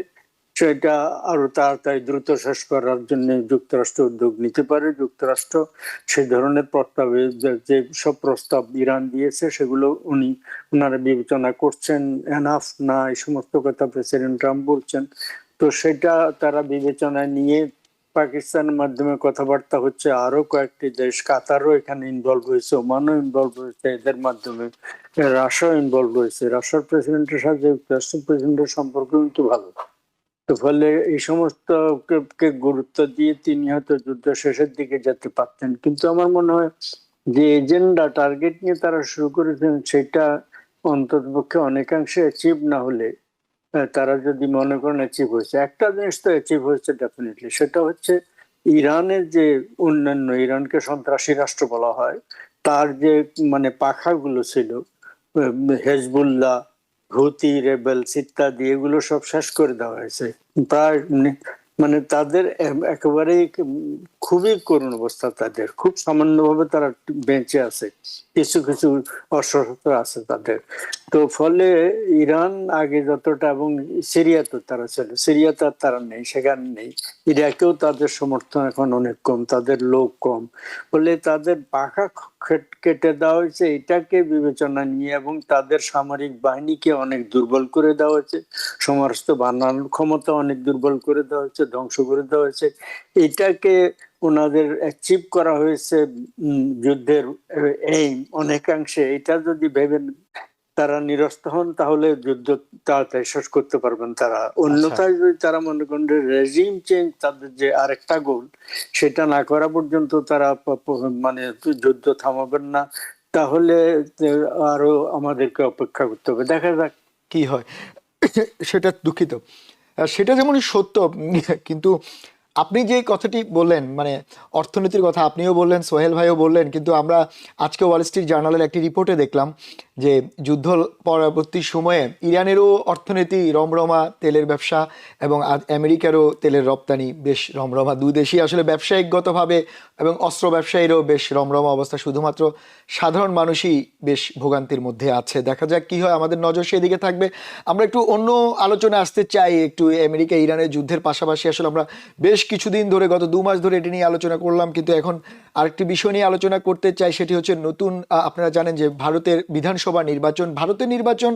সেটা আরো তাড়াতাড়ি দ্রুত শেষ করার জন্য যুক্তরাষ্ট্র উদ্যোগ নিতে পারে। যুক্তরাষ্ট্র সেই ধরনের প্রস্তাবে যে সব প্রস্তাব ইরান দিয়েছে সেগুলো ওনারা বিবেচনা করছেন, এনাফ না এই সমস্ত কথা প্রেসিডেন্ট ট্রাম্প বলছেন। তো সেটা তারা বিবেচনায় নিয়ে পাকিস্তানের মাধ্যমে কথাবার্তা হচ্ছে। আরো কয়েকটি দেশ, কাতারও এখানে ইনভলভ হয়েছে, ওমানও ইনভলভ হয়েছে এদের মাধ্যমে, রাশিয়াও ইনভলভ হয়েছে। রাশিয়ার প্রেসিডেন্টের সাথে যুক্তরাষ্ট্রের প্রেসিডেন্টের সম্পর্ক কিন্তু ভালো। তো ফলে এই সমস্ত কে গুরুত্ব দিয়ে তিনি হয়তো যুদ্ধ শেষের দিকে যেতে পারতেন। কিন্তু আমার মনে হয় যে এজেন্ডা, টার্গেট নিয়ে তারা শুরু করেছেন সেটা অন্ততপক্ষে অনেকাংশে অ্যাচিভ না হলে, তারা যদি মনে করেন অ্যাচিভ হয়েছে, একটা জিনিস তো অ্যাচিভ হয়েছে ডেফিনেটলি, সেটা হচ্ছে ইরানের যে অন্যান্য, ইরানকে সন্ত্রাসী রাষ্ট্র বলা হয়, তার যে মানে পাখাগুলো ছিল, হেজবুল্লাহ, হুতি রেবেলস ইত্যাদি, এগুলো সব শেষ করে দেওয়া হয়েছে প্রায়। মানে তাদের একেবারেই খুবই করুণ অবস্থা, তাদের খুব সামান্যভাবে তারা বেঁচে আছে, কিছু কিছু অস্ত্রশস্ত্র আছে তাদের। তো ফলে ইরান আগে যতটা, এবং সিরিয়াতে তারা ছিল, সিরিয়াতে আর তারা নেই, সেখানে নেই। ইরাকেও তাদের সমর্থন এখন অনেক কম, তাদের লোক কম, ফলে তাদের পাখা কেটে দেওয়া হয়েছে এটাকে বিবেচনা নিয়ে, এবং তাদের সামরিক বাহিনীকে অনেক দুর্বল করে দেওয়া হয়েছে, সমস্ত বানানোর ক্ষমতা অনেক দুর্বল করে দেওয়া হয়েছে, ধ্বংস করে দেওয়া হয়েছে। এটাকে ওনাদের অ্যাচিভ করা হয়েছে যুদ্ধের এইম অনেকাংশে। এটা যদি ভেবে তারা নিরস্ত হন, তাহলে যুদ্ধ তাড়াতাড়ি শেষ করতে পারবেন তারা। আচ্ছা, অন্যথায় যদি তারা মনে করেন রেজিম চেঞ্জ, তাদের যে আরেকটা গোল, সেটা না করা পর্যন্ত তারা মানে যুদ্ধ থামাবেন না, তাহলে আরো আমাদেরকে অপেক্ষা করতে হবে, দেখা যাক কি হয়। সেটা দুঃখিত। সেটা যেমনই সত্য, কিন্তু আপনি যে কথাটি বললেন, মানে অর্থনীতির কথা আপনিও বললেন, সোহেল ভাইও বললেন, কিন্তু আমরা আজকে ওয়াল স্ট্রিট জার্নালের একটি রিপোর্টে দেখলাম যে যুদ্ধ পরবর্তী সময়ে ইরানেরও অর্থনীতি রমরমা, তেলের ব্যবসা, এবং আমেরিকারও তেলের রপ্তানি বেশ রমরমা। দুই দেশই আসলে ব্যবসায়িকগতভাবে এবং অস্ত্র ব্যবসায়ীরও বেশ রমরমা অবস্থা, শুধুমাত্র সাধারণ মানুষই বেশ ভোগান্তির মধ্যে আছে। দেখা যাক কি হয়, আমাদের নজর সেদিকে থাকবে। আমরা একটু অন্য আলোচনা আসতে চাই, একটু আমেরিকা ইরানের যুদ্ধের পাশাপাশি আসলে আমরা বেশ কিছুদিন ধরে, গত 2 মাস ধরে এটি নিয়ে আলোচনা করলাম, কিন্তু এখন আরেকটি বিষয় নিয়ে আলোচনা করতে চাই। সেটি হচ্ছে নতুন, আপনারা জানেন যে ভারতের বিধানসভা নির্বাচন, ভারতের নির্বাচন,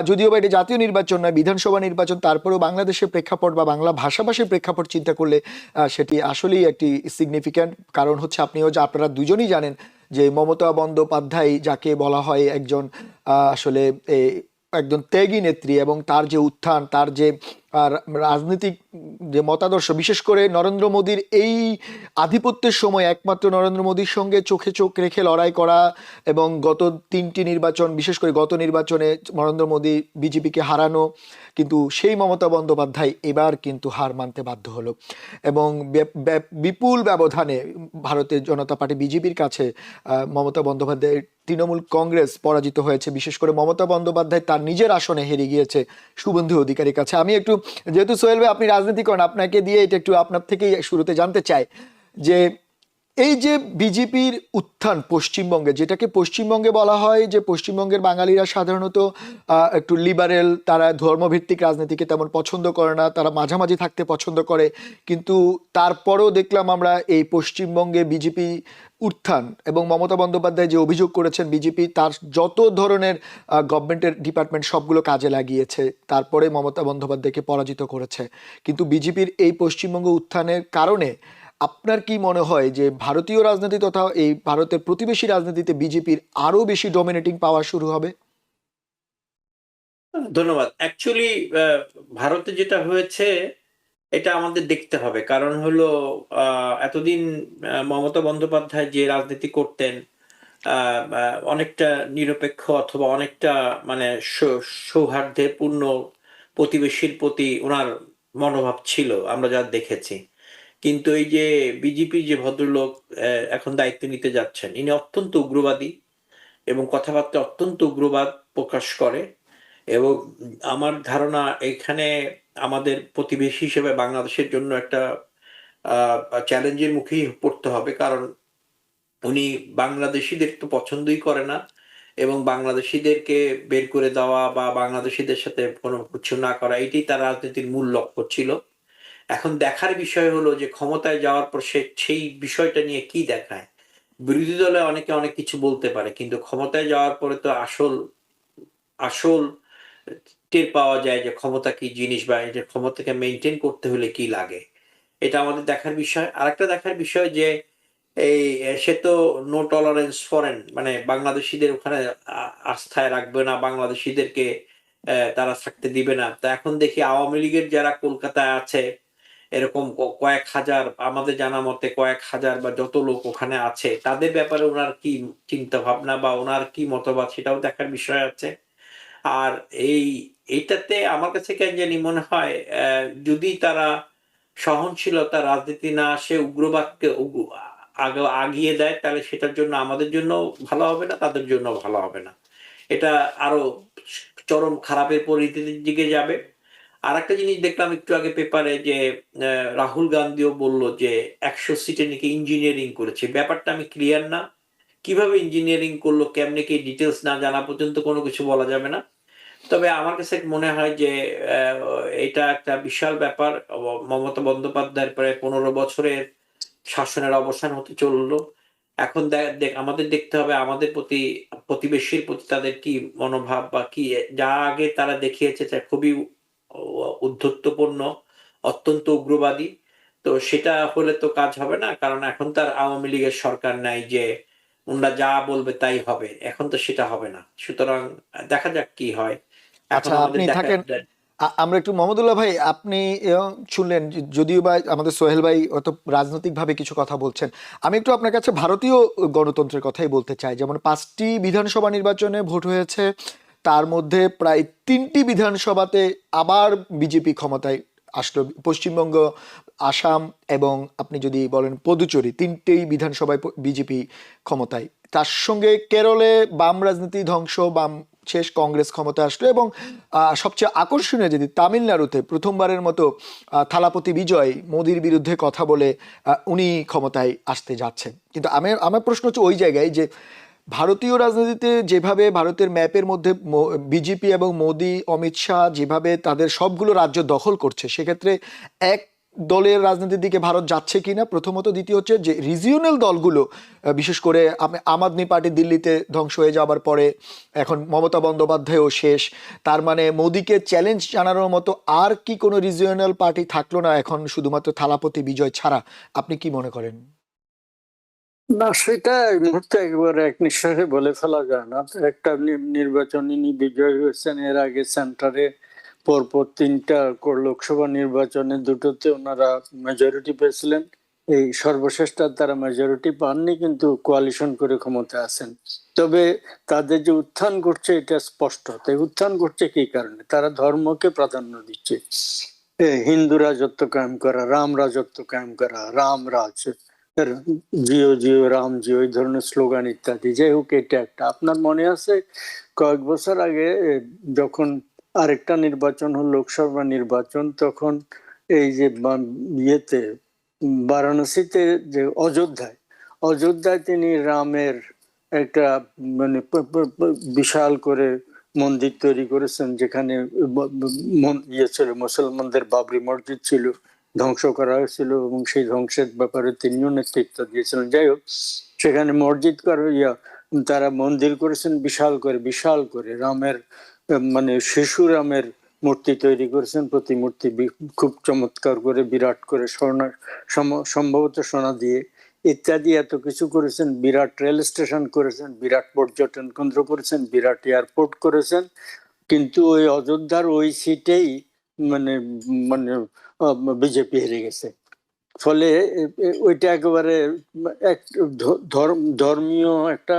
যদিও বা এটি জাতীয় নির্বাচন নয়, বিধানসভা নির্বাচন, তারপরেও বাংলাদেশের প্রেক্ষাপট বা বাংলা ভাষাভাষীর প্রেক্ষাপট চিন্তা করলে সেটি আসলেই একটি সিগনিফিক্যান্ট। কারণ হচ্ছে আপনারা দুজনই জানেন যে মমতা বন্দ্যোপাধ্যায়, যাকে বলা হয় একজন আসলে একজন ত্যাগী নেত্রী, এবং তার যে উত্থান, তার যে রাজনৈতিক যে মতাদর্শ, বিশেষ করে নরেন্দ্র মোদীর এই আধিপত্যের সময় একমাত্র নরেন্দ্র মোদীর সঙ্গে চোখে চোখ রেখে লড়াই করা, এবং গত 3টি নির্বাচন, বিশেষ করে গত নির্বাচনে নরেন্দ্র মোদী বিজেপিকে হারানো, কিন্তু সেই মমতা বন্দ্যোপাধ্যায় এবার কিন্তু হার মানতে বাধ্য হলো, এবং বিপুল ব্যবধানে ভারতের জনতা পার্টি বিজেপির কাছে মমতা বন্দ্যোপাধ্যায়ের তৃণমূল কংগ্রেস পরাজিত হয়েছে। বিশেষ করে মমতা বন্দ্যোপাধ্যায় তার নিজের আসনে হেরে গিয়েছে শুভেন্দু অধিকারীর কাছে। আমি একটু, যেহেতু সোহেল ভাই আপনি রাজনীতি করেন, আপনাকে দিয়ে এটা একটু আপনার থেকেই শুরুতে জানতে চাই যে এই যে বিজেপির উত্থান পশ্চিমবঙ্গে, যেটাকে পশ্চিমবঙ্গে বলা হয় যে পশ্চিমবঙ্গের বাঙালিরা সাধারণত একটু লিবারেল, তারা ধর্মভিত্তিক রাজনীতিকে তেমন পছন্দ করে না, তারা মাঝামাঝি থাকতে পছন্দ করে, কিন্তু তারপরও দেখলাম আমরা এই পশ্চিমবঙ্গে বিজেপি উত্থান, এবং মমতা বন্দ্যোপাধ্যায় যে অভিযোগ করেছেন বিজেপি তার যত ধরনের গভর্নমেন্টের ডিপার্টমেন্ট সবগুলো কাজে লাগিয়েছে, তারপরে মমতা বন্দ্যোপাধ্যায়কে পরাজিত করেছে। কিন্তু বিজেপির এই পশ্চিমবঙ্গ উত্থানের কারণে আপনার কি মনে হয় যে ভারতীয় রাজনীতি তথা এই ভারতের প্রতিবেশী রাজনীতিতে বিজেপির আরো বেশি ডমিনেটিং পাওয়া শুরু হবে? ধন্যবাদ। অ্যাকচুয়ালি ভারতে যেটা হয়েছে এটা আমাদের দেখতে হবে। কারণ হলো এতদিন মমতা বন্দ্যোপাধ্যায় যে রাজনীতি করতেন, অনেকটা নিরপেক্ষ অথবা অনেকটা মানে সৌহার্দ্যপূর্ণ প্রতিবেশীর প্রতি ওনার মনোভাব ছিল, আমরা যা দেখেছি। কিন্তু এই যে বিজেপির যে ভদ্রলোক এখন দায়িত্ব নিতে যাচ্ছেন, ইনি অত্যন্ত উগ্রবাদী এবং কথাবার্তা অত্যন্ত উগ্রবাদ প্রকাশ করে। এবং আমার ধারণা এখানে আমাদের প্রতিবেশী হিসেবে বাংলাদেশের জন্য একটা চ্যালেঞ্জের মুখেই পড়তে হবে। কারণ উনি বাংলাদেশিদের তো পছন্দই করে না, এবং বাংলাদেশিদেরকে বের করে দেওয়া বা বাংলাদেশিদের সাথে কোনো কিছু না করা, এটাই তার রাজনীতির মূল লক্ষ্য ছিল। এখন দেখার বিষয় হলো যে ক্ষমতায় যাওয়ার পর সে সেই বিষয়টা নিয়ে কি দেখায়। বিরোধী দলে অনেকে অনেক কিছু বলতে পারে, কিন্তু ক্ষমতায় যাওয়ার পরে তো আসল আসল টের পাওয়া যায় যে ক্ষমতা কি জিনিস, বা এই যে ক্ষমতাকে মেইনটেইন করতে হলে কি লাগে। এটা আমাদের দেখার বিষয়। আরেকটা দেখার বিষয় যে এই সে তো নো টলারেন্স ফরেন, মানে বাংলাদেশীদের ওখানে আস্থায় রাখবে না, বাংলাদেশীদেরকে তারা থাকতে দিবে না। তো এখন দেখি আওয়ামী লীগের যারা কলকাতায় আছে, এরকম কয়েক হাজার, আমাদের জানা মতে কয়েক হাজার বা যত লোক ওখানে আছে, তাদের ব্যাপারে ওনার কি চিন্তা ভাবনা বা ওনার কি মতবাদ, সেটাও দেখার বিষয় আছে। আর এইটাতে আমার কাছে কেন জানি মনে হয় যদি তারা সহনশীলতা রাজনীতি না আসে উগ্রবাদকে আগিয়ে দেয়, তাহলে সেটার জন্য আমাদের জন্য ভালো হবে না, তাদের জন্য ভালো হবে না। এটা আরো চরম খারাপের পরিস্থিতির দিকে যাবে। আরেকটা জিনিস দেখলাম একটু আগে পেপারে যে রাহুল গান্ধীও বলল যে ১০০ সিটে নাকি ইঞ্জিনিয়ারিং করেছে। ব্যাপারটা আমি ক্লিয়ার না। কিভাবে ইঞ্জিনিয়ারিং করলো, কেমনে কি ডিটেইলস না জানা পর্যন্ত কোনো কিছু বলা যাবে না। তবে আমার কাছে মনে হয় যে এটা একটা বিশাল ব্যাপার। মমতা বন্দ্যোপাধ্যায়ের প্রায় ১৫ বছরের শাসনের অবসান হতে চললো। এখন আমাদের দেখতে হবে আমাদের প্রতিবেশীর প্রতি তাদের কি মনোভাব বা কি যা আগে তারা দেখিয়েছে তা খুবই উদ্ধত্যপূর্ণ, অত্যন্ত উগ্রবাদী। তো সেটা হলে তো কাজ হবে না। কারণ এখন তো আর আওয়ামী লীগের সরকার নাই যে উনারা যা বলবে তাই হবে। এখন তো সেটা হবে না। সুতরাং দেখা যাক কি হয়। এখন আচ্ছা, আমাদের আপনি দেখা থাকেন। আমরা একটু মোহাম্মদুল্লাহ ভাই, আপনি শুনলেন যদিও বা আমাদের সোহেল ভাই অত রাজনৈতিকভাবে কিছু কথা বলছেন, আমি একটু আপনার কাছে ভারতীয় গণতন্ত্রের কথাই বলতে চাই। যেমন 5টি বিধানসভা নির্বাচনে ভোট হয়েছে, তার মধ্যে প্রায় 3টি বিধানসভাতে আবার বিজেপি ক্ষমতায় আসলো। পশ্চিমবঙ্গ, আসাম এবং আপনি যদি বলেন পদুচেরি, 3টেই বিধানসভায় বিজেপি ক্ষমতায়। তার সঙ্গে কেরলে বাম রাজনীতি ধ্বংস, বাম শেষ, কংগ্রেস ক্ষমতা আসলো। এবং সবচেয়ে আকর্ষণীয় যদি তামিলনাড়ুতে প্রথমবারের মতো থালাপতি বিজয় মোদির বিরুদ্ধে কথা বলে উনি ক্ষমতায় আসতে যাচ্ছেন। কিন্তু আমার প্রশ্ন হচ্ছে ওই জায়গায় যে ভারতীয় রাজনীতিতে যেভাবে ভারতের ম্যাপের মধ্যে বিজেপি এবং মোদি, অমিত শাহ যেভাবে তাদের সবগুলো রাজ্য দখল করছে, সেক্ষেত্রে এক দলের রাজনীতির দিকে ভারত যাচ্ছে কিনা প্রথমত। দ্বিতীয় হচ্ছে যে রিজিওনাল দলগুলো, বিশেষ করে আম আদমি পার্টি দিল্লিতে ধ্বংস হয়ে যাবার পরে এখন মমতা বন্দ্যোপাধ্যায়ও শেষ, তার মানে মোদিকে চ্যালেঞ্জ জানানোর মতো আর কি কোনো রিজিওনাল পার্টি থাকলো না এখন শুধুমাত্র থালাপতি বিজয় ছাড়া? আপনি কি মনে করেন? না, সেটা এই মুহূর্তে একেবারে এক নিঃশ্বাসে বলে ফেলা যায় না। তো একটা নির্বাচনী বিজয় হয়েছেন, এর আগে সেন্টারে পরপর 3টা লোকসভা নির্বাচনে দুটোতে ওনারা মেজরিটি পেয়েছিলেন। এই সর্বশেষটা তারা মেজরিটি পাননি, কিন্তু কোয়ালিশন করে ক্ষমতা আছেন। তবে তাদের যে উত্থান ঘটছে এটা স্পষ্ট। তাই উত্থান ঘটছে কি কারণে? তারা ধর্মকে প্রাধান্য দিচ্ছে। হিন্দু রাজত্ব কায়েম করা, রাম রাজত্ব কায়েম করা, রাম রাজ, জিও জিও রাম জিও, এই ধরনের স্লোগান ইত্যাদি। যাই হোক, এটা একটা আপনার মনে আছে কয়েক বছর আগে যখন আরেকটা নির্বাচন হল, লোকসভা নির্বাচন, তখন এই যে ইয়েতে বারাণসীতে, যে অযোধ্যায় তিনি রামের একটা মানে বিশাল করে মন্দির তৈরি করেছেন, যেখানে ইয়ে ছিল, মুসলমানদের বাবরি মসজিদ ছিল, ধ্বংস করা হয়েছিল, এবং সেই ধ্বংসের ব্যাপারে তিনিও নেতৃত্ব দিয়েছিলেন। যাই হোক, সেখানে মসজিদ তারা মন্দির করেছেন বিশাল করে রামের, মানে শিশু রামের মূর্তি তৈরি করেছেন, প্রতিমূর্তি খুব চমৎকার করে, বিরাট করে, সম্ভবত সোনা দিয়ে ইত্যাদি এত কিছু করেছেন। বিরাট রেল স্টেশন করেছেন, বিরাট পর্যটন কেন্দ্র করেছেন, বিরাট এয়ারপোর্ট করেছেন। কিন্তু ওই অযোধ্যার ওই সিটেই মানে মানে বিজেপি হেরে গেছে। ফলে ওইটা একেবারে এক ধর্মীয় একটা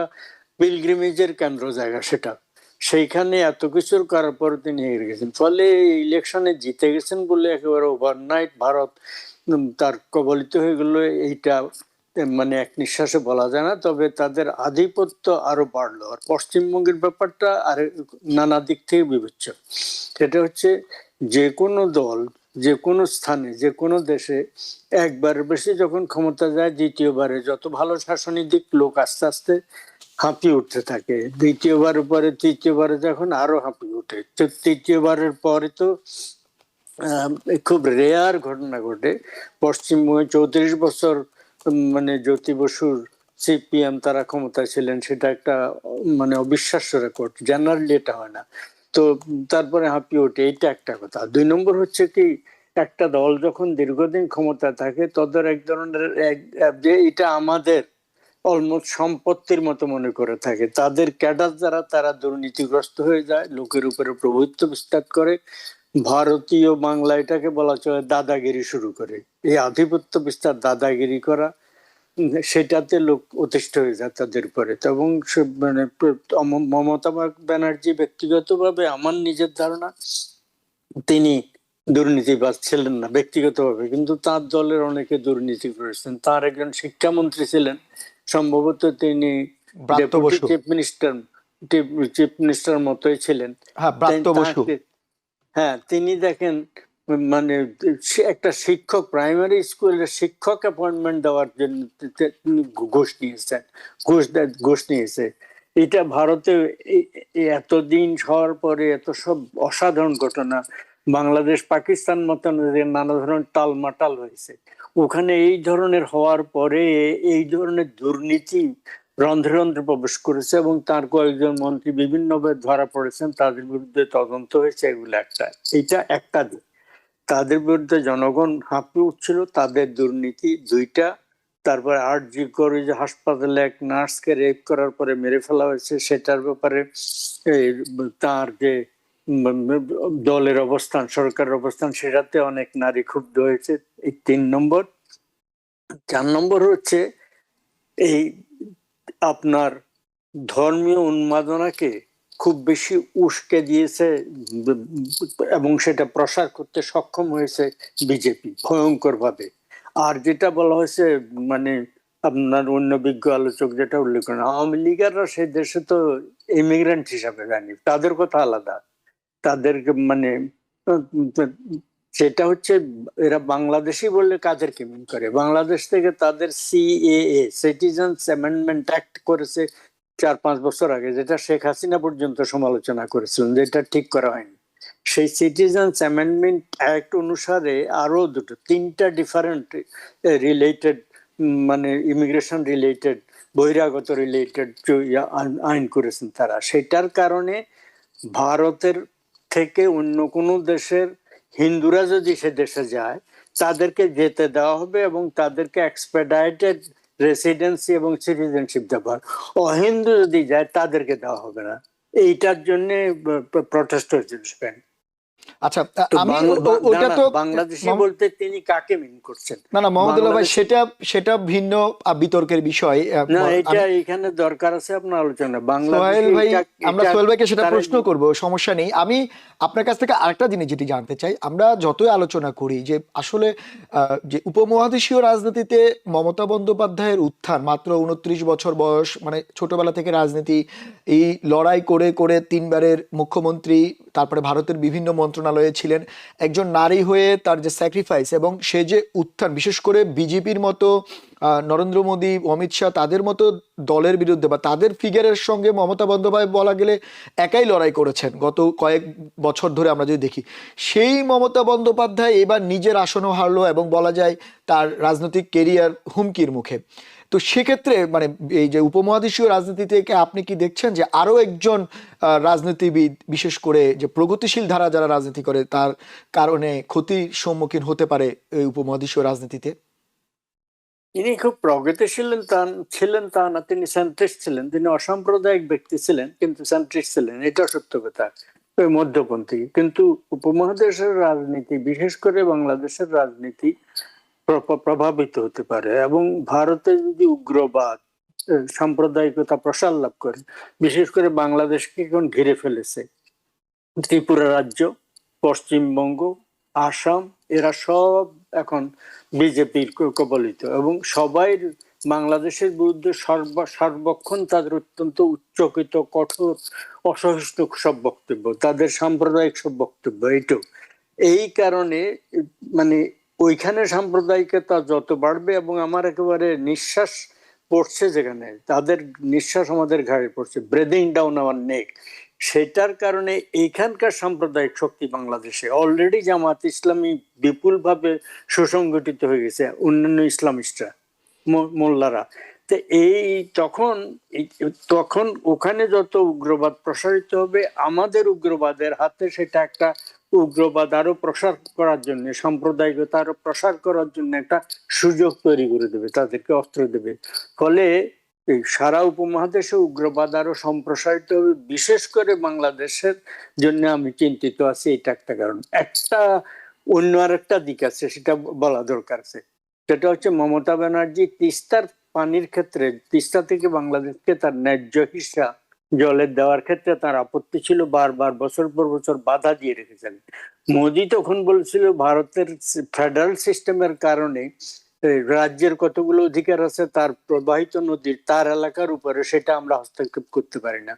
পিলগ্রিমেজের কেন্দ্র জায়গা সেটা। সেইখানে এত কিছুর করার পর তিনি হেরে গেছেন। ফলে ইলেকশনে জিতে গেছেন বলে একেবারে ওভারনাইট ভারত তার কবলিত হয়ে গেল, এইটা মানে এক নিঃশ্বাসে বলা যায় না। তবে তাদের আধিপত্য আরো বাড়লো। আর পশ্চিমবঙ্গের ব্যাপারটা আর নানা দিক থেকে বিবেচ্য। সেটা হচ্ছে, যে কোনো দল যে কোনো স্থানে যে কোনো দেশে একবার বেশি যখন ক্ষমতা যায়, দ্বিতীয়বারে যত ভালো শাসনের দিক, লোক আস্তে আস্তে হাঁপিয়ে উঠতে থাকে। দ্বিতীয়বার পরে তৃতীয়বারে যখন আরো হাঁপিয়ে উঠে, তৃতীয়বারের পরে তো খুব রেয়ার ঘটনা ঘটে। পশ্চিমবঙ্গে 34 বছর মানে জ্যোতি বসুর সিপিএম তারা ক্ষমতায় ছিলেন, সেটা একটা মানে অবিশ্বাস্য রেকর্ড। জেনারেলি এটা হয় না। তো তারপরে হাঁপিয়ে ওঠে, এইটা একটা কথা। 2 নম্বর হচ্ছে কি, একটা দল যখন দীর্ঘদিন ক্ষমতা থাকে, তাদের এক ধরনের যে এটা আমাদের অলমোস্ট সম্পত্তির মতো মনে করে থাকে। তাদের ক্যাডার যারা, তারা দুর্নীতিগ্রস্ত হয়ে যায়, লোকের উপরে প্রভুত্ব বিস্তার করে। ভারতীয় বাংলা এটাকে বলা চলে দাদাগিরি শুরু করে। এই আধিপত্য বিস্তার, দাদাগিরি করা, সেটাতে লোক অতিষ্ঠ হয়ে যায় তাদের উপরে। এবং মানে মমতা ব্যানার্জি ব্যক্তিগতভাবে, আমার নিজের ধারণা, তিনি দুর্নীতিবাজ ছিলেন না ব্যক্তিগতভাবে, কিন্তু তার দলের অনেকে দুর্নীতি করেছেন। তার একজন শিক্ষামন্ত্রী ছিলেন, সম্ভবত তিনি ব্রাত্য ডেপুটি বসু। চিফ মিনিস্টার মতোই ছিলেন। হ্যাঁ, ব্রাত্য বসু। তাকে, হ্যাঁ, তিনি দেখেন মানে সে একটা শিক্ষক, প্রাইমারি স্কুলের শিক্ষক অ্যাপয়েন্টমেন্ট দেওয়ার জন্য তিনি ঘুষ নিয়েছেন, ঘুষ নিয়েছে। এটা ভারতে এতদিন হওয়ার পরে এত সব অসাধারণ ঘটনা, বাংলাদেশ পাকিস্তান মতন নানা ধরনের টালমাটাল হয়েছে, ওখানে এই ধরনের হওয়ার পরে এই ধরনের দুর্নীতি রন্ধ্রে রন্ধ্রে প্রবেশ করেছে এবং তার কয়েকজন মন্ত্রী বিভিন্নভাবে ধরা পড়েছেন, তাদের বিরুদ্ধে তদন্ত হয়েছে। এগুলো এটা একটা দিক। তাদের বিরুদ্ধে জনগণ হাঁপিয়ে উঠছিল, তাদের দুর্নীতি দুইটা। তারপরে আরজি করে যে হাসপাতালে এক নার্সকে রেপ করার পরে মেরে ফেলা হয়েছে, সেটার ব্যাপারে তার যে দলের অবস্থান, সরকারের অবস্থান, সেটাতে অনেক নারী ক্ষুব্ধ হয়েছে। এই 3 নম্বর। 4 নম্বর হচ্ছে এই আপনার ধর্মীয় উন্মাদনাকে খুব বেশি উস্কে দিয়েছে এবং সেটা প্রসার করতে সক্ষম হয়েছে বিজেপি ভয়ঙ্কর ভাবে। আর যেটা বলা হয়েছে, মানে আপনার অন্য বিজ্ঞ আলোচক যেটা উল্লেখ করেন, আওয়ামী লীগাররা সেই দেশে তো ইমিগ্রেন্ট হিসাবে যায়নি, তাদের কথা আলাদা। তাদেরকে মানে সেটা হচ্ছে এরা বাংলাদেশি বললে কাদেরকে মিন করে। বাংলাদেশ থেকে তাদের সিএএ, সিটিজেন্স অ্যামেন্ডমেন্ট অ্যাক্ট করেছে 4-5 বছর আগে, যেটা শেখ হাসিনা পর্যন্ত সমালোচনা করেছিলেন, যেটা ঠিক করা হয়নি। সেই সিটিজেন্স অ্যামেন্ডমেন্ট অ্যাক্ট অনুসারে আরো তিনটা ডিফারেন্ট রিলেটেড, মানে ইমিগ্রেশন রিলেটেড, বহিরাগত রিলেটেড আইন করেছেন তারা। সেটার কারণে ভারতের থেকে অন্য কোনো দেশের হিন্দুরা যদি সে দেশে যায়, তাদেরকে যেতে দেওয়া হবে এবং তাদেরকে এক্সপেডাইটেড রেসিডেন্সি এবং সিটিজেনশিপ দেওয়া হবে। অহিন্দু যদি যায় তাদেরকে দেওয়া হবে না। এইটার জন্য প্রটেস্ট হয়েছিল স্পেন। আচ্ছা, তো আমি ওটা তো বাংলাদেশি বলতে তিনি কাকে মিন করছেন? না মোহাম্মদুল্লাহ ভাই, বাংলাদেশ সেটা সেটা ভিন্ন বিতর্কের বিষয়। না, এটা আমি এখানে দরকার আছে আপনার আলোচনা। সোহেল বাংলাদেশি ভাই, আমরা সোহেল ভাইকে সেটা তারা প্রশ্ন করব, সমস্যা নেই। আমি আপনার কাছ থেকে আরেকটা জিনিস যেটি জানতে চাই, আমরা যতই আলোচনা করি যে আসলে যে উপমহাদেশীয় রাজনীতিতে মমতা বন্দ্যোপাধ্যায়ের উত্থান, মাত্র 29 বছর বয়স, মানে ছোটবেলা থেকে রাজনীতি, এই লড়াই করে করে 3বারের মুখ্যমন্ত্রী, তারপরে ভারতের বিভিন্ন মন্ত্রণালয়ে ছিলেন, একজন নারী হয়ে তার যে স্যাক্রিফাইস এবং সে যে উত্থান, বিশেষ করে বিজেপির মতো নরেন্দ্র মোদী, অমিত শাহ, তাদের মতো দলের বিরুদ্ধে বা তাদের ফিগারের সঙ্গে মমতা বন্দ্যোপাধ্যায় বলা গেলে একাই লড়াই করেছেন গত কয়েক বছর ধরে। আমরা যদি দেখি, সেই মমতা বন্দ্যোপাধ্যায় এবার নিজের আসনও হারলো এবং বলা যায় তার রাজনৈতিক কেরিয়ার হুমকির মুখে। তো সেক্ষেত্রে মানে এই যে উপমহাদেশীয় রাজনীতি থেকে আপনি কি দেখছেন যে আরো একজন রাজনীতিবিদ, বিশেষ করে যে প্রগতিশীল ধারা যারা রাজনীতি করে, তার কারণে ক্ষতির সম্মুখীন হতে পারে এই উপমহাদেশীয় রাজনীতিতে? তিনি খুব প্রগতিশীল ছিলেন তা না, তিনি সেন্ট্রিস্ট ছিলেন। তিনি অসাম্প্রদায়িক ব্যক্তি ছিলেন কিন্তু সেন্ট্রিস্ট ছিলেন, এটা সত্য কথা, ওই মধ্যপন্থী। কিন্তু উপমহাদেশের রাজনীতি, বিশেষ করে বাংলাদেশের রাজনীতি প্রভাবিত হতে পারে এবং ভারতে যদি উগ্রবাদ, সাম্প্রদায়িকতা প্রসার লাভ করে, বিশেষ করে বাংলাদেশকে এখন ঘিরে ফেলেছে ত্রিপুরা রাজ্য, পশ্চিমবঙ্গ, আসাম, এরা সব এখন বিজেপির কবলিত এবং সবাই বাংলাদেশের বিরুদ্ধে সর্বক্ষণ তাদের অত্যন্ত উচ্চকিত, কঠোর, অসহিষ্ণু সব বক্তব্য, তাদের সাম্প্রদায়িক সব বক্তব্য। এই কারণে মানে ওইখানে সাম্প্রদায়িকতা যত বাড়বে, এবং আমার একেবারে নিঃশ্বাস পড়ছে যেখানে, তাদের নিঃশ্বাস আমাদের ঘাড়ে পড়ছে, ব্রেদিং ডাউন আওয়ার নেক, সেটার কারণে এইখানকার সাম্প্রদায়িক শক্তি বাংলাদেশে অলরেডি জামাত ইসলামী বিপুলভাবে সুসংগঠিত হয়ে গেছে, অন্যান্য ইসলামিস্টরা, মোল্লারা। তো তখন ওখানে যত উগ্রবাদ প্রসারিত হবে, আমাদের উগ্রবাদের হাতে সেটা একটা উগ্রবাদ আরো প্রসার করার জন্য, সাম্প্রদায়িকতা আরো প্রসার করার জন্য একটা সুযোগ তৈরি করে দেবে, তাদেরকে অস্ত্র দেবে। ফলে এই সারা উপমহাদেশে উগ্রবাদ আরো সম্প্রসারিত হবে, বিশেষ করে বাংলাদেশের জন্য আমি চিন্তিত আছি। এটা একটা কারণ। অন্য আর একটা দিক আছে, সেটা বলা দরকার আছে। সেটা হচ্ছে মমতা ব্যানার্জি তিস্তার পানির ক্ষেত্রে তিস্তা থেকে বাংলাদেশকে তার ন্যায্য হিস্সা জলের দেওয়ার ক্ষেত্রে তার আপত্তি ছিল, বারবার বছর পর বছর বাধা দিয়ে রেখেছেন। মোদি তখন বলছিল ভারতের ফেডারেল সিস্টেমের কারণে রাজ্যের কতগুলো অধিকার আছে তার প্রবাহিত নদীর তার এলাকার উপরে, সেটা আমরা হস্তক্ষেপ করতে পারি না,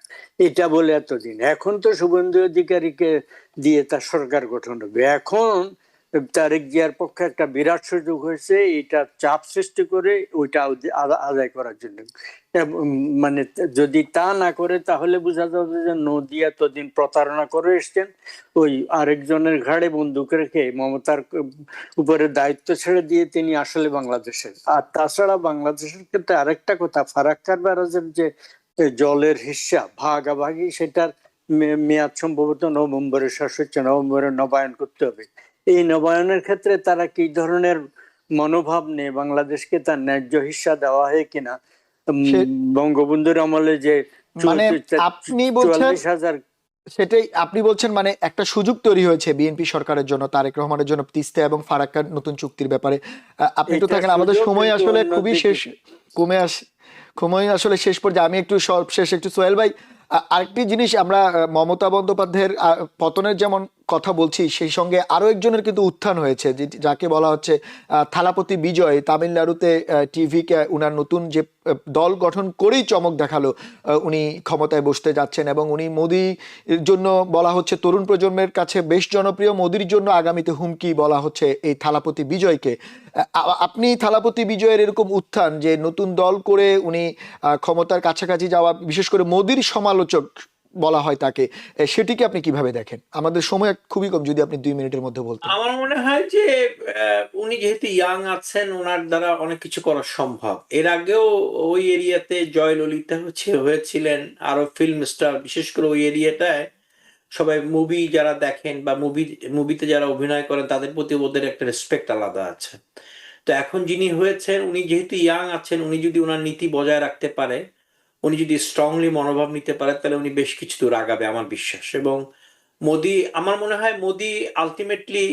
এটা বলে এতদিন। এখন তো শুভেন্দু অধিকারীকে দিয়ে তার সরকার গঠন হবে। এখন তারেক জিয়ার পক্ষে একটা বিরাট সুযোগ হয়েছে এটা চাপ সৃষ্টি করে ওইটা আদায় করার জন্য। মানে যদি তা না করে তাহলে বোঝা যাবে যে নদী এতদিন প্রতারণা করে এসছেন, ওই আরেকজনের ঘাড়ে বন্দুক রেখে মমতার উপরে দায়িত্ব ছেড়ে দিয়ে তিনি আসলে বাংলাদেশের। আর তাছাড়া বাংলাদেশের ক্ষেত্রে আরেকটা কথা, ফারাক্কার ব্যারাজের যে জলের হিস্সা ভাগাভাগি, সেটার মেয়াদ সম্ভবত নভেম্বরে শেষ হচ্ছে, নভেম্বরে নবায়ন করতে হবে। এই নবায়নের ক্ষেত্রে তারা কি ধরনের মনোভাব নিয়ে বাংলাদেশকে তার ন্যায্য হিস্সা দেওয়া হয় কিনা, বঙ্গবন্ধুর আমলে যে মানে আপনি বলছেন 44,000, সেটাই আপনি বলছেন, মানে একটা সুযোগ তৈরি হয়েছে বিএনপি সরকারের জন্য, তারেক রহমানের জন্য তিস্তা এবং ফারাক্কার নতুন চুক্তির ব্যাপারে। আপনি একটু থাকেন, আমাদের সময় আসলে খুবই শেষ, সময় আসলে শেষ পর্যায়ে। আমি একটু সর্বশেষ একটু সোহেল ভাই, আরেকটি জিনিস, আমরা মমতা বন্দ্যোপাধ্যায়ের পতনের যেমন কথা বলছি, সেই সঙ্গে আরো একজনের কিন্তু উত্থান হয়েছে, যাকে বলা হচ্ছে থালাপতি বিজয়। তামিলনাড়ুতে টিভিকে উনার নতুন যে দল গঠন করেই চমক দেখালো, উনি ক্ষমতায় বসতে যাচ্ছেন এবং উনি মোদির জন্য বলা হচ্ছে তরুণ প্রজন্মের কাছে বেশ জনপ্রিয়, মোদির জন্য আগামীতে হুমকি বলা হচ্ছে এই থালাপতি বিজয়কে। আপনি থালাপতি বিজয়ের এরকম উত্থান, যে নতুন দল করে উনি ক্ষমতার কাছাকাছি যাওয়া, বিশেষ করে মোদির সমালোচক বলা হয় তাকে, সেটিকে আপনি কিভাবে দেখেন? আমাদের সময় খুবই কম, যদি আপনি 2 মিনিটের মধ্যে বলতেন। আমার মনে হয় যে উনি যেহেতু ইয়াং আছেন, ওনার দ্বারা অনেক কিছু করা সম্ভব। এর আগেও ওই এরিয়াতে জয়ললিতা হয়েছিলেন, আরো ফিল্ম স্টার, বিশেষ করে ওই এরিয়াটায় সবাই মুভি যারা দেখেন বা মুভিতে যারা অভিনয় করেন তাদের প্রতি ওদের একটা রেসপেক্ট আলাদা আছে। তো এখন যিনি হয়েছেন, উনি যেহেতু ইয়াং আছেন, উনি যদি ওনার নীতি বজায় রাখতে পারে, উনি যদি স্ট্রংলি মনোভাব নিতে পারে, তাহলে উনি বেশ কিছু দূর আগাবে আমার বিশ্বাস। এবং মোদি, আমার মনে হয় মোদি আলটিমেটলি,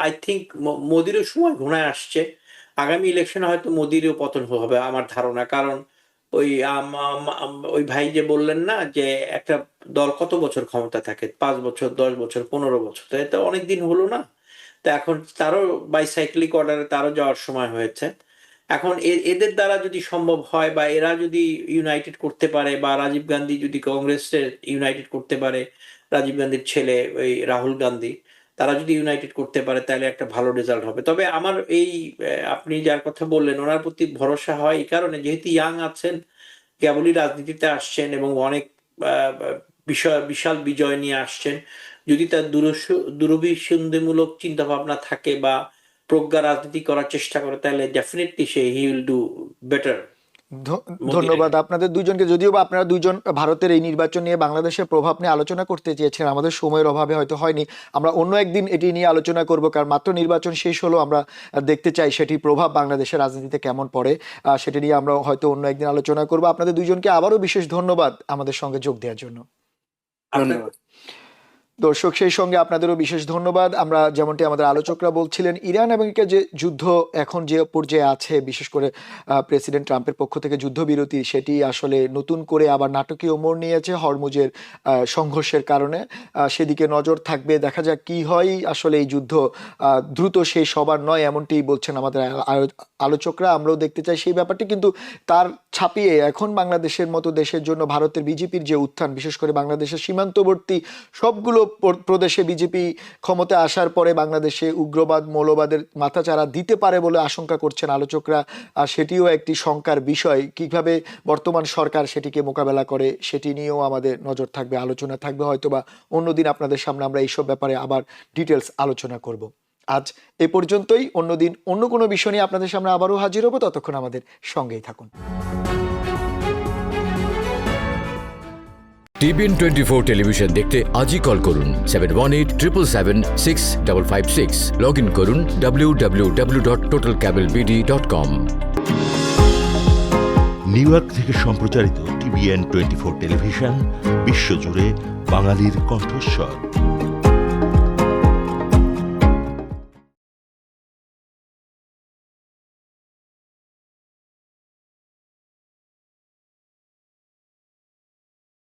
আই থিঙ্ক মোদিরও সময় ঘনায় আসছে। আগামী ইলেকশনে হয়তো মোদিরও পতন হবে আমার ধারণা। কারণ ওই ওই ভাই যে বললেন না যে একটা দল কত বছর ক্ষমতা থাকে, 5 বছর, 10 বছর, 15 বছর, তো এটা অনেকদিন হলো না। তো এখন তারও বাইসাইক্লিক অর্ডারে তারও যাওয়ার সময় হয়েছে। এখন এদের দ্বারা যদি সম্ভব হয়, বা এরা যদি ইউনাইটেড করতে পারে, বা রাজীব গান্ধী যদি কংগ্রেসের ইউনাইটেড করতে পারে, রাজীব গান্ধীর ছেলে ওই রাহুল গান্ধী, তারা যদি ইউনাইটেড করতে পারে, তাহলে একটা ভালো রেজাল্ট হবে। তবে আমার এই আপনি যার কথা বললেন, ওনার প্রতি ভরসা হয় এই কারণে, যেহেতু ইয়াং আছেন, কেবলই রাজনীতিতে আসছেন এবং অনেক বিশাল বিজয় নিয়ে আসছেন। যদি তার দূরভিসন্ধিমূলক চিন্তা ভাবনা থাকে বা প্রজ্ঞা রাজনীতি করার চেষ্টা করে, তাহলে definitely he will do better. ধন্যবাদ আপনাদের দুজনকে। যদিও বা আপনারা দুজন ভারতের এই নির্বাচন নিয়ে, বাংলাদেশের প্রভাব নিয়ে আলোচনা করতে চেয়েছেন, আমাদের সময়ের অভাবে হয়তো হয়নি। আমরা অন্য একদিন এটি নিয়ে আলোচনা করব, কারণ মাত্র নির্বাচন শেষ হলো, আমরা দেখতে চাই সেটি প্রভাব বাংলাদেশের রাজনীতিতে কেমন পড়ে। সেটি নিয়ে আমরা হয়তো অন্য একদিন আলোচনা করব। আপনাদের দুজনকে আবারও বিশেষ ধন্যবাদ আমাদের সঙ্গে যোগ দেওয়ার জন্য। ধন্যবাদ। দর্শক, সেই সঙ্গে আপনাদেরও বিশেষ ধন্যবাদ। আমরা যেমনটি আমাদের আলোচকরা বলছিলেন, ইরান আমেরিকা যে যুদ্ধ এখন যে পর্যায়ে আছে, বিশেষ করে প্রেসিডেন্ট ট্রাম্পের পক্ষ থেকে যুদ্ধবিরতি, সেটি আসলে নতুন করে আবার নাটকীয় মোড় নিয়েছে হরমুজের সংঘর্ষের কারণে। সেদিকে নজর থাকবে, দেখা যাক কি হয়। আসলে এই যুদ্ধ দ্রুত শেষ হবার নয়, এমনটি বলছেন আমাদের আলোচকরা। আমরাও দেখতে চাই সেই ব্যাপারটি, কিন্তু তার ছাপিয়ে এখন বাংলাদেশের মতো দেশের জন্য ভারতের বিজেপির যে উত্থান, বিশেষ করে বাংলাদেশের সীমান্তবর্তী সবগুলো প্রদেশে বিজেপি ক্ষমতা আসার পরে বাংলাদেশে উগ্রবাদ, মৌলবাদের মাথাচাড়া দিতে পারে বলে আশঙ্কা করছেন আলোচকরা। সেটিও একটি শঙ্কার বিষয়। কিভাবে বর্তমান সরকার সেটিকে মোকাবেলা করে, সেটি নিয়েও আমাদের নজর থাকবে, আলোচনা থাকবে। হয়তোবা অন্যদিন আপনাদের সামনে আমরা এইসব ব্যাপারে আবার ডিটেলস আলোচনা করব। আজ এ পর্যন্তই। অন্যদিন অন্য কোনো বিষয় নিয়ে আপনাদের সামনে আবারও হাজির হব। ততক্ষণ আমাদের সঙ্গেই থাকুন। টিবিএন 24 টেলিভিশন দেখতে আজই কল করুন 7187776556। লগ ইন করুন www.totalcablebd.com। নিউ ইয়র্ক থেকে সম্প্রচারিত টিবিএন 24 টেলিভিশন বিশ্বজুড়ে বাঙালির কণ্ঠস্বর।